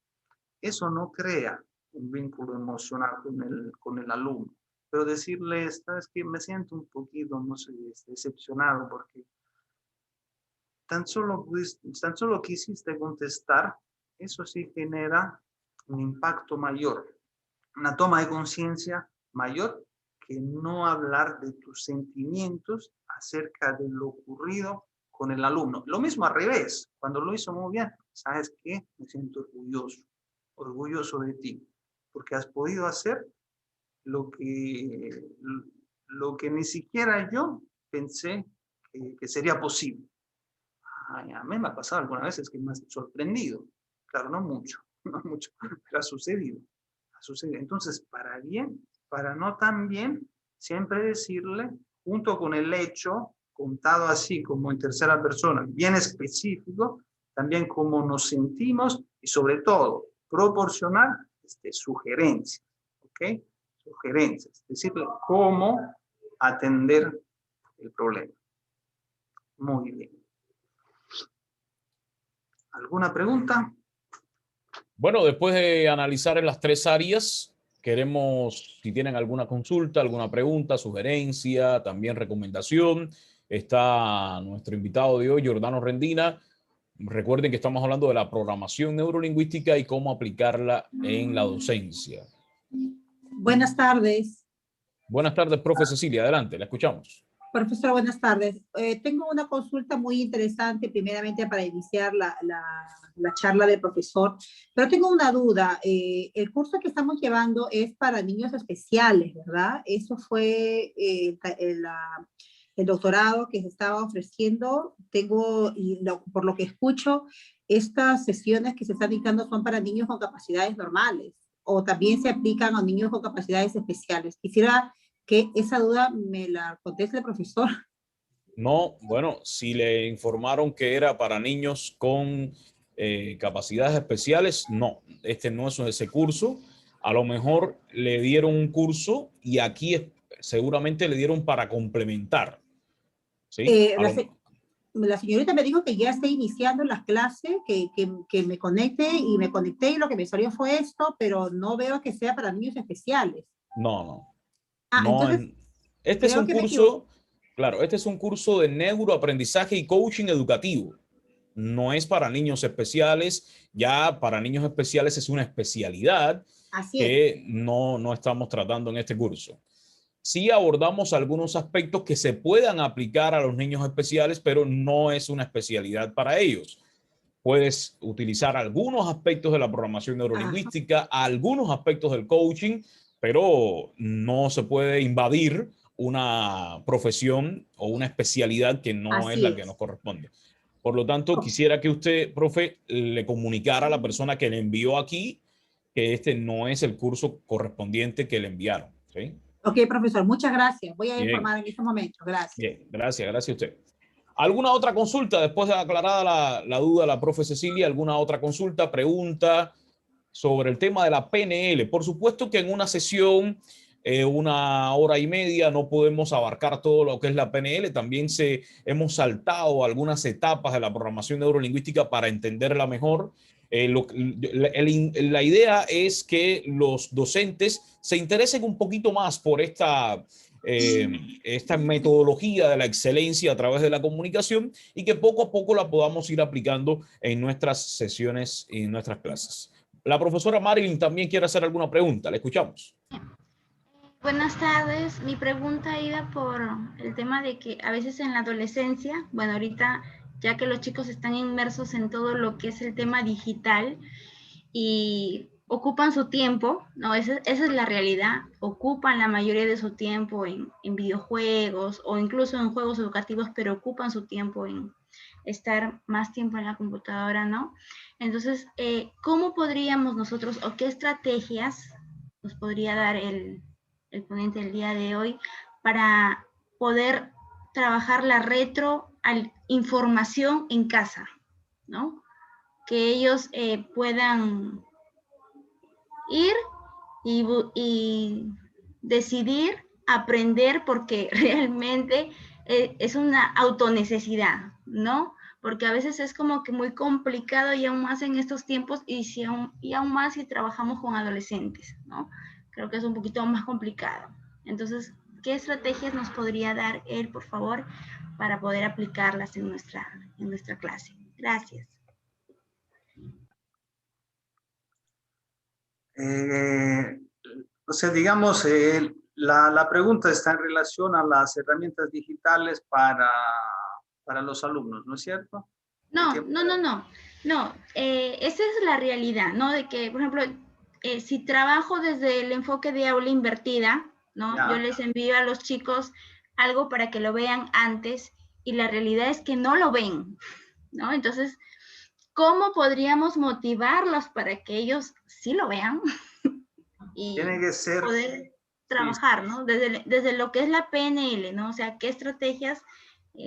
Speaker 2: Eso no crea un vínculo emocional con el alumno. Pero decirles, ¿sabes qué? Me siento un poquito, no sé, decepcionado porque tan solo quisiste contestar, eso sí genera un impacto mayor, una toma de conciencia mayor que no hablar de tus sentimientos acerca de lo ocurrido con el alumno. Lo mismo al revés, cuando lo hizo muy bien, ¿sabes qué? Me siento orgulloso de ti, porque has podido hacer lo que ni siquiera yo pensé que sería posible. Ay, a mí me ha pasado algunas veces que me ha sorprendido. Claro, no mucho, pero ha sucedido. Entonces, para bien, para no tan bien, siempre decirle, junto con el hecho, contado así como en tercera persona, bien específico, también cómo nos sentimos y sobre todo, proporcionar sugerencias, ¿ok? Sugerencias, decirle cómo atender el problema. Muy bien. ¿Alguna pregunta?
Speaker 1: Bueno, después de analizar en las 3 áreas, queremos, si tienen alguna consulta, alguna pregunta, sugerencia, también recomendación, está nuestro invitado de hoy, Giordano Rendina. Recuerden que estamos hablando de la programación neurolingüística y cómo aplicarla en la docencia.
Speaker 5: Buenas tardes.
Speaker 1: Buenas tardes, profe Cecilia. Adelante, la escuchamos.
Speaker 5: Profesor, buenas tardes. Tengo una consulta muy interesante, primeramente para iniciar la charla del profesor, pero tengo una duda. El curso que estamos llevando es para niños especiales, ¿verdad? Eso fue el doctorado que se estaba ofreciendo. Por lo que escucho, estas sesiones que se están dictando son para niños con capacidades normales o también se aplican a niños con capacidades especiales. Quisiera que esa duda me la conteste el profesor.
Speaker 1: No, bueno, si le informaron que era para niños con capacidades especiales, no, este no es ese curso. A lo mejor le dieron un curso y aquí seguramente le dieron para complementar. ¿Sí?
Speaker 5: La señorita me dijo que ya está iniciando las clases, que me conecte y me conecté y lo que me salió fue esto, pero no veo que sea para niños especiales.
Speaker 1: No.
Speaker 5: No,
Speaker 1: entonces, este es un curso, claro, este es un curso de neuroaprendizaje y coaching educativo. No es para niños especiales, ya para niños especiales es una especialidad que no estamos tratando en este curso. Sí abordamos algunos aspectos que se puedan aplicar a los niños especiales, pero no es una especialidad para ellos. Puedes utilizar algunos aspectos de la programación neurolingüística, algunos aspectos del coaching, pero no se puede invadir una profesión o una especialidad que no es la que nos corresponde. Por lo tanto, quisiera que usted, profe, le comunicara a la persona que le envió aquí que este no es el curso correspondiente que le enviaron, ¿sí?
Speaker 5: Ok, profesor, muchas gracias. Voy a
Speaker 1: Bien.
Speaker 5: informar en este momento. Gracias.
Speaker 1: Bien, gracias a usted. ¿Alguna otra consulta después de aclarada la duda de la profe Cecilia? ¿Alguna otra consulta, pregunta sobre el tema de la PNL? Por supuesto que en una sesión, 1 hora y media, no podemos abarcar todo lo que es la PNL. También hemos saltado algunas etapas de la programación neurolingüística para entenderla mejor. La idea es que los docentes se interesen un poquito más por esta metodología de la excelencia a través de la comunicación y que poco a poco la podamos ir aplicando en nuestras sesiones y en nuestras clases. La profesora Marilyn también quiere hacer alguna pregunta. Le escuchamos.
Speaker 6: Buenas tardes. Mi pregunta iba por el tema de que a veces en la adolescencia, bueno, ahorita ya que los chicos están inmersos en todo lo que es el tema digital y ocupan su tiempo, ¿no? Esa es la realidad, ocupan la mayoría de su tiempo en videojuegos o incluso en juegos educativos, pero ocupan su tiempo en estar más tiempo en la computadora, ¿no? Entonces, ¿cómo podríamos nosotros o qué estrategias nos podría dar el ponente del día de hoy para poder trabajar la retroinformación en casa, ¿no? Que ellos puedan ir y decidir aprender porque realmente es una autonecesidad, ¿no? Porque a veces es como que muy complicado y aún más en estos tiempos y aún más si trabajamos con adolescentes, ¿no? Creo que es un poquito más complicado. Entonces, ¿qué estrategias nos podría dar él, por favor, para poder aplicarlas en nuestra clase? Gracias.
Speaker 2: O sea, digamos, la pregunta está en relación a las herramientas digitales para los alumnos, ¿no es cierto?
Speaker 6: No, esa es la realidad, ¿no? De que, por ejemplo, si trabajo desde el enfoque de aula invertida, ¿no?
Speaker 2: Ya.
Speaker 6: Yo les envío a los chicos algo para que lo vean antes y la realidad es que no lo ven, ¿no? Entonces, ¿cómo podríamos motivarlos para que ellos sí lo vean? Y
Speaker 2: tiene que ser
Speaker 6: poder trabajar, ¿no? Desde lo que es la PNL, ¿no? O sea, ¿qué estrategias,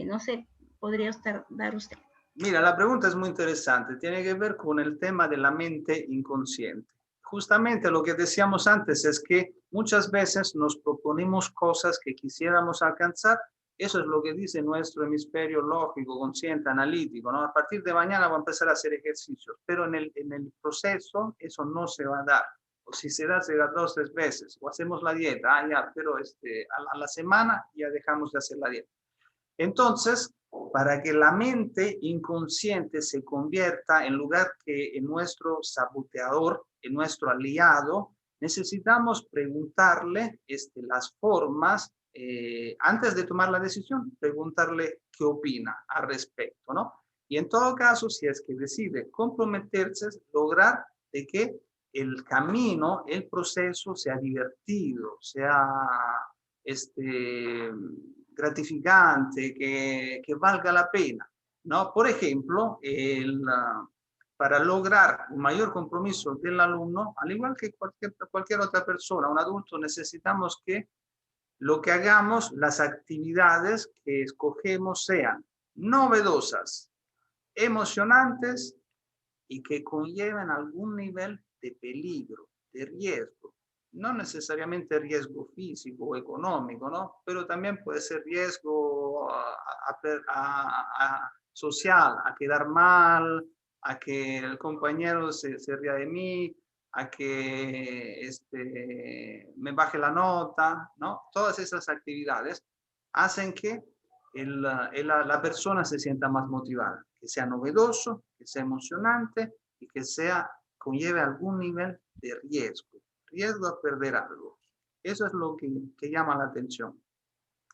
Speaker 6: no sé, podría dar usted?
Speaker 2: Mira, la pregunta es muy interesante. Tiene que ver con el tema de la mente inconsciente. Justamente lo que decíamos antes es que muchas veces nos proponemos cosas que quisiéramos alcanzar. Eso es lo que dice nuestro hemisferio lógico, consciente, analítico, ¿no? A partir de mañana voy a empezar a hacer ejercicios, pero en el proceso eso no se va a dar. O si se da 2 o 3 veces. O hacemos la dieta, pero a la semana ya dejamos de hacer la dieta. Entonces, para que la mente inconsciente se convierta en lugar que en nuestro saboteador, en nuestro aliado, necesitamos preguntarle las formas, antes de tomar la decisión, preguntarle qué opina al respecto, ¿no? Y en todo caso, si es que decide comprometerse, lograr de que el camino, el proceso sea divertido, sea gratificante, que valga la pena, ¿no? Por ejemplo, para lograr un mayor compromiso del alumno, al igual que cualquier otra persona, un adulto, necesitamos que lo que hagamos, las actividades que escogemos sean novedosas, emocionantes y que conlleven algún nivel de peligro, de riesgo. No necesariamente riesgo físico o económico, ¿no? Pero también puede ser riesgo social, a quedar mal, a que el compañero se ría de mí, a que me baje la nota, ¿no? Todas esas actividades hacen que la persona se sienta más motivada, que sea novedoso, que sea emocionante y que conlleve algún nivel de riesgo a perder algo. Eso es lo que llama la atención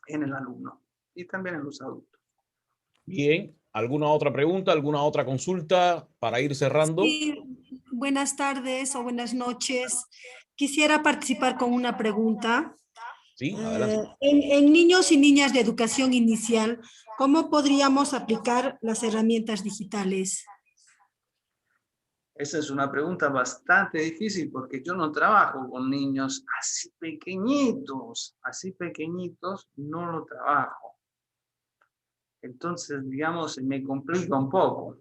Speaker 2: en el alumno y también en los adultos.
Speaker 1: Bien, ¿alguna otra pregunta, alguna otra consulta para ir cerrando?
Speaker 4: Sí, buenas tardes o buenas noches. Quisiera participar con una pregunta.
Speaker 1: Sí, adelante.
Speaker 4: En niños y niñas de educación inicial, ¿cómo podríamos aplicar las herramientas digitales?
Speaker 2: Esa es una pregunta bastante difícil porque yo no trabajo con niños así pequeñitos, no lo trabajo. Entonces, digamos, me complica un poco.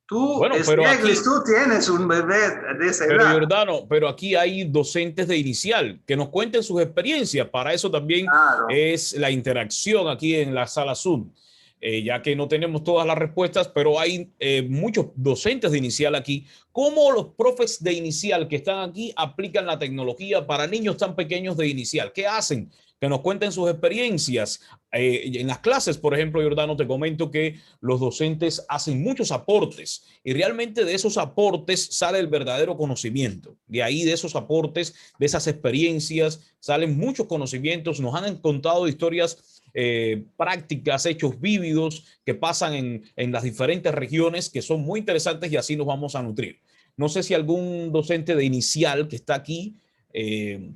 Speaker 2: Tú,
Speaker 1: Bueno, pero aquí,
Speaker 2: tú tienes un bebé de esa
Speaker 1: pero
Speaker 2: edad.
Speaker 1: Giordano, pero aquí hay docentes de inicial que nos cuenten sus experiencias. Para eso también
Speaker 2: Claro.
Speaker 1: es la interacción aquí en la sala Zoom. Ya que no tenemos todas las respuestas, pero hay muchos docentes de inicial aquí. ¿Cómo los profes de inicial que están aquí aplican la tecnología para niños tan pequeños de inicial? ¿Qué hacen? Que nos cuenten sus experiencias. En las clases, por ejemplo, Giordano, te comento que los docentes hacen muchos aportes y realmente de esos aportes sale el verdadero conocimiento. De ahí, de esos aportes, de esas experiencias, salen muchos conocimientos. Nos han contado historias prácticas, hechos vívidos que pasan en las diferentes regiones que son muy interesantes y así nos vamos a nutrir. No sé si algún docente de inicial que está aquí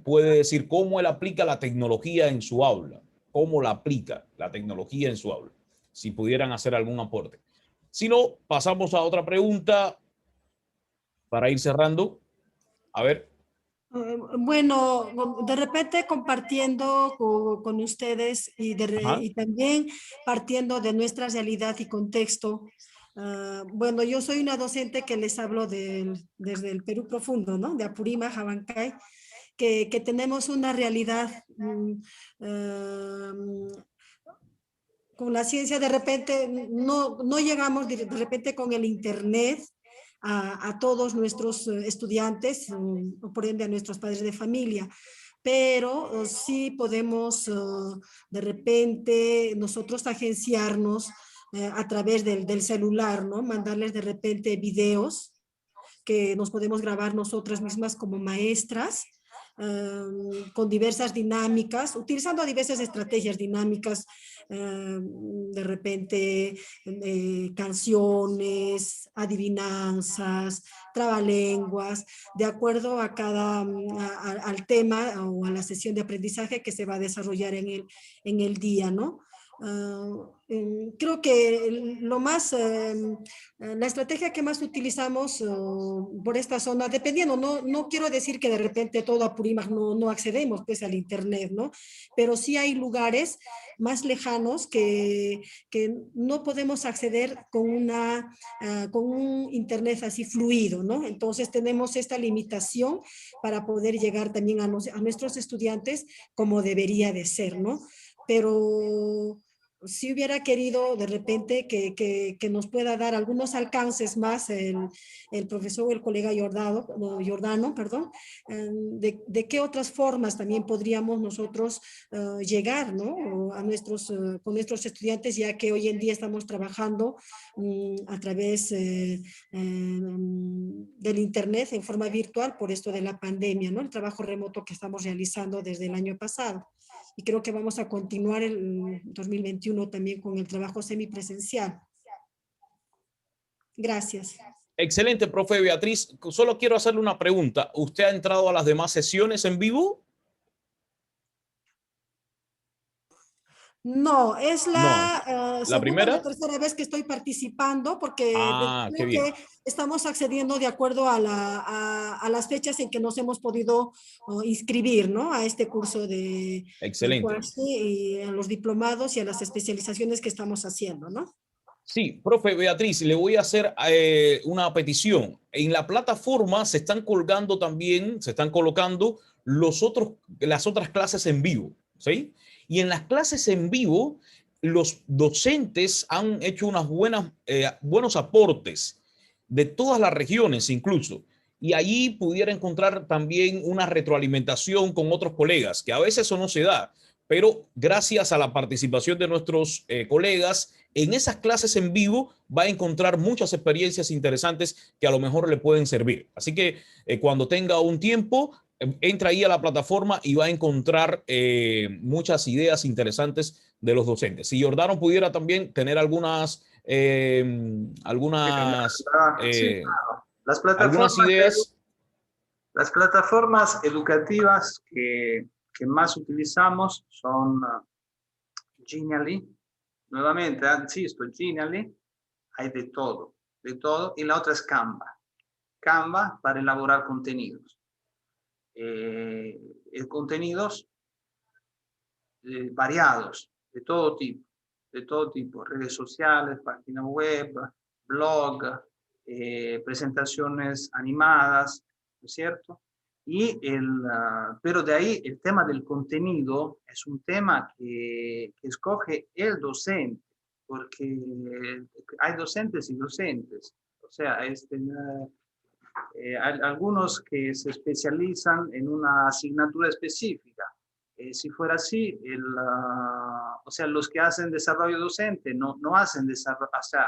Speaker 1: puede decir cómo él aplica la tecnología en su aula, cómo la aplica la tecnología en su aula, si pudieran hacer algún aporte. Si no, pasamos a otra pregunta para ir cerrando. A ver.
Speaker 4: Bueno, de repente compartiendo con ustedes y también partiendo de nuestra realidad y contexto. Bueno, yo soy una docente que les hablo desde el Perú profundo, ¿no? De Apurímac, Abancay, que tenemos una realidad con la ciencia. De repente no llegamos de repente con el internet a todos nuestros estudiantes, o por ende a nuestros padres de familia, pero sí podemos de repente nosotros agenciarnos a través del celular, ¿no? Mandarles de repente videos que nos podemos grabar nosotras mismas como maestras, con diversas dinámicas, utilizando diversas estrategias dinámicas, de repente canciones, adivinanzas, trabalenguas, de acuerdo a al tema o a la sesión de aprendizaje que se va a desarrollar en el día, ¿no? Creo que la estrategia que más utilizamos por esta zona, dependiendo, no quiero decir que de repente todo Apurímac no accedemos pues al internet, ¿no? Pero sí hay lugares más lejanos que no podemos acceder con un internet así fluido, ¿no? Entonces tenemos esta limitación para poder llegar también a nuestros estudiantes como debería de ser, ¿no? Pero si hubiera querido de repente que nos pueda dar algunos alcances más el profesor o el colega Giordano, perdón, de qué otras formas también podríamos nosotros llegar, ¿no? Con nuestros estudiantes, ya que hoy en día estamos trabajando a través del internet en forma virtual por esto de la pandemia, ¿no? El trabajo remoto que estamos realizando desde el año pasado. Y creo que vamos a continuar el 2021 también con el trabajo semipresencial. Gracias.
Speaker 1: Excelente, profe Beatriz. Solo quiero hacerle una pregunta. ¿Usted ha entrado a las demás sesiones en vivo?
Speaker 4: No, es
Speaker 1: No.
Speaker 4: la
Speaker 1: ¿La
Speaker 4: segunda o la
Speaker 1: primera?
Speaker 4: tercera vez que estoy participando porque
Speaker 1: Qué
Speaker 4: creo
Speaker 1: bien.
Speaker 4: que estamos accediendo de acuerdo a las fechas en que nos hemos podido inscribir, ¿no? A este curso de
Speaker 1: Excelente.
Speaker 4: Cuarci y a los diplomados y a las especializaciones que estamos haciendo, ¿no?
Speaker 1: Sí, profe Beatriz, le voy a hacer una petición. En la plataforma se están colgando también, se están colocando las otras clases en vivo, ¿sí? Y en las clases en vivo, los docentes han hecho buenos aportes de todas las regiones incluso. Y allí pudiera encontrar también una retroalimentación con otros colegas, que a veces eso no se da, pero gracias a la participación de nuestros colegas, en esas clases en vivo va a encontrar muchas experiencias interesantes que a lo mejor le pueden servir. Así que cuando tenga un tiempo, entra ahí a la plataforma y va a encontrar muchas ideas interesantes de los docentes. Si Giordano pudiera también tener algunas
Speaker 2: Sí, claro.
Speaker 1: algunas ideas.
Speaker 2: Las plataformas educativas que más utilizamos son Genially. Nuevamente, insisto, Genially, hay de todo, y la otra es Canva. Canva para elaborar contenidos. Contenidos variados, de todo tipo, redes sociales, página web, blog, presentaciones animadas, ¿no es cierto? Pero de ahí el tema del contenido es un tema que escoge el docente, porque hay docentes y docentes. O sea, hay algunos que se especializan en una asignatura específica. Si fuera así, o sea, los que hacen desarrollo docente no hacen desarrollo, o sea,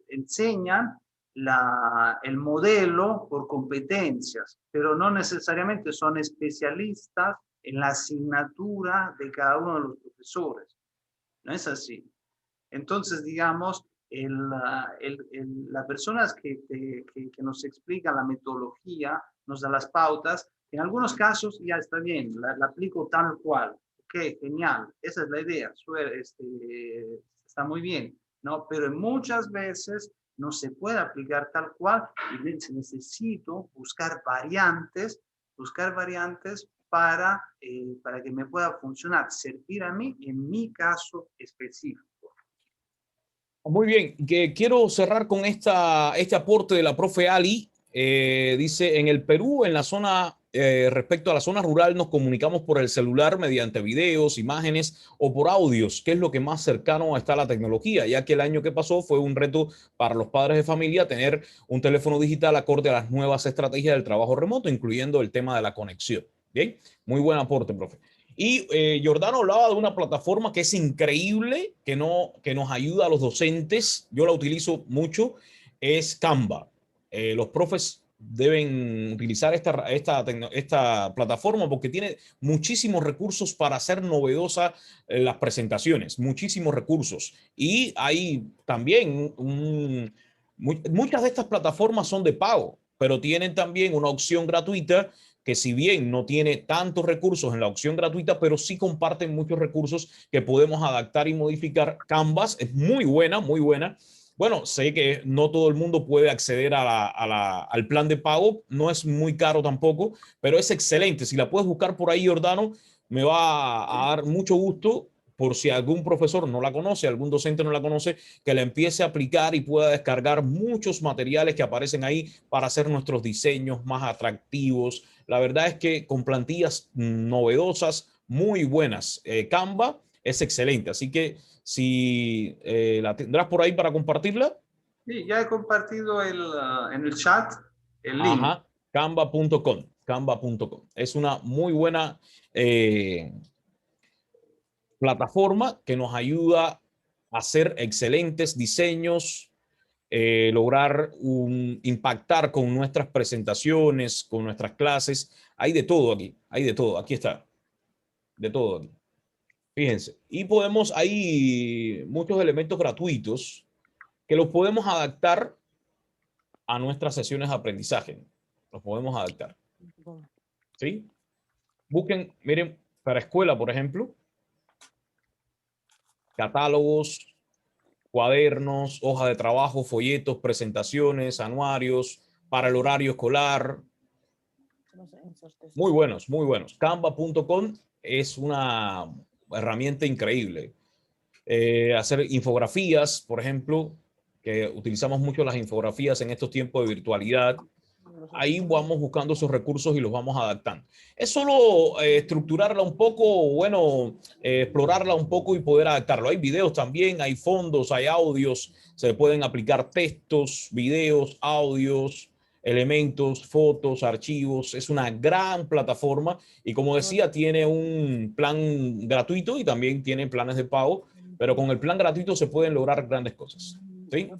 Speaker 2: enseñan el modelo por competencias, pero no necesariamente son especialistas en la asignatura de cada uno de los profesores. No es así. Entonces, digamos, las personas que nos explican la metodología, nos da las pautas, en algunos casos ya está bien, la aplico tal cual. Ok, genial, esa es la idea, está muy bien, ¿no? Pero muchas veces no se puede aplicar tal cual y necesito buscar variantes para que me pueda funcionar, servir a mí en mi caso específico.
Speaker 1: Muy bien, que quiero cerrar con este aporte de la profe Ali. Dice, en el Perú, en la zona, respecto a la zona rural, nos comunicamos por el celular mediante videos, imágenes o por audios, que es lo que más cercano está a la tecnología, ya que el año que pasó fue un reto para los padres de familia tener un teléfono digital acorde a las nuevas estrategias del trabajo remoto, incluyendo el tema de la conexión. Bien, muy buen aporte, profe. Y Giordano hablaba de una plataforma que es increíble, que nos ayuda a los docentes. Yo la utilizo mucho, es Canva. Los profes deben utilizar esta plataforma porque tiene muchísimos recursos para hacer novedosas las presentaciones, muchísimos recursos. Y hay también muchas de estas plataformas son de pago, pero tienen también una opción gratuita que si bien no tiene tantos recursos en la opción gratuita, pero sí comparten muchos recursos que podemos adaptar y modificar. Canvas es muy buena, muy buena. Bueno, sé que no todo el mundo puede acceder al plan de pago, no es muy caro tampoco, pero es excelente. Si la puedes buscar por ahí, Giordano, me va a dar mucho gusto por si algún profesor no la conoce, algún docente no la conoce, que la empiece a aplicar y pueda descargar muchos materiales que aparecen ahí para hacer nuestros diseños más atractivos. La verdad es que con plantillas novedosas, muy buenas. Canva es excelente, así que si la tendrás por ahí para compartirla.
Speaker 2: Sí, ya he compartido en el chat el link.
Speaker 1: Ajá, canva.com. Es una muy buena plataforma que nos ayuda a hacer excelentes diseños, lograr impactar con nuestras presentaciones, con nuestras clases. Hay de todo aquí, hay de todo. Aquí está, de todo aquí. Fíjense. Y hay muchos elementos gratuitos que los podemos adaptar a nuestras sesiones de aprendizaje. Los podemos adaptar. ¿Sí? Busquen, miren, para escuela, por ejemplo, catálogos, cuadernos, hoja de trabajo, folletos, presentaciones, anuarios, para el horario escolar. Muy buenos, muy buenos. Canva.com es una herramienta increíble. Hacer infografías, por ejemplo, que utilizamos mucho las infografías en estos tiempos de virtualidad. Ahí vamos buscando esos recursos y los vamos adaptando. Es solo estructurarla un poco, bueno, explorarla un poco y poder adaptarlo. Hay videos también, hay fondos, hay audios, se pueden aplicar textos, videos, audios, elementos, fotos, archivos. Es una gran plataforma y como decía, tiene un plan gratuito y también tiene planes de pago, pero con el plan gratuito se pueden lograr grandes cosas. ¿Sí?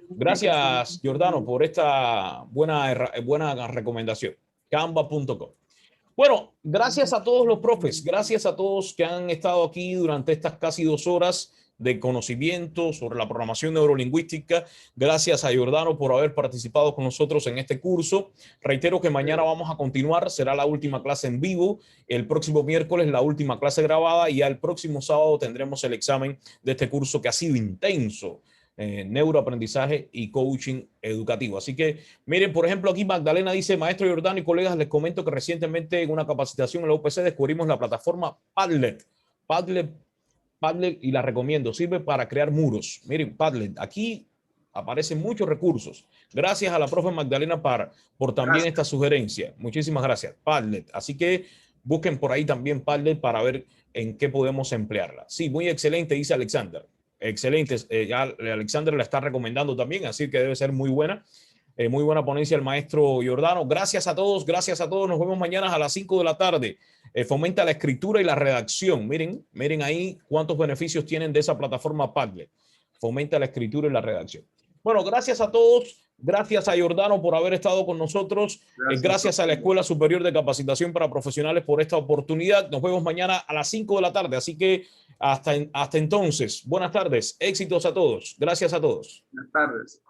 Speaker 1: Gracias, Giordano, por esta buena recomendación. Canva.com. Bueno, gracias a todos los profes, gracias a todos que han estado aquí durante estas casi 2 horas de conocimiento sobre la programación neurolingüística. Gracias a Giordano por haber participado con nosotros en este curso. Reitero que mañana vamos a continuar, será la última clase en vivo, el próximo miércoles la última clase grabada y ya el próximo sábado tendremos el examen de este curso que ha sido intenso. neuroaprendizaje y coaching educativo. Así que miren, por ejemplo, aquí Magdalena dice: maestro Giordano y colegas, les comento que recientemente en una capacitación en la UPC descubrimos la plataforma Padlet, y la recomiendo, sirve para crear muros. Miren, Padlet, aquí aparecen muchos recursos. Gracias a la profe Magdalena por también esta sugerencia. Muchísimas gracias, Padlet. Así que busquen por ahí también Padlet para ver en qué podemos emplearla. Sí, muy excelente, dice Alexander. Excelente, ya Alexander la está recomendando también, así que debe ser muy buena. Muy buena ponencia el maestro Giordano. Gracias a todos, gracias a todos. Nos vemos mañana a las 5 de la tarde. Fomenta la escritura y la redacción. Miren ahí cuántos beneficios tienen de esa plataforma Padlet. Fomenta la escritura y la redacción. Bueno, gracias a todos. Gracias a Giordano por haber estado con nosotros. Gracias a la Escuela Superior de Capacitación para Profesionales por esta oportunidad. Nos vemos mañana a las 5 de la tarde. Así que hasta entonces, buenas tardes. Éxitos a todos. Gracias a todos.
Speaker 2: Buenas tardes.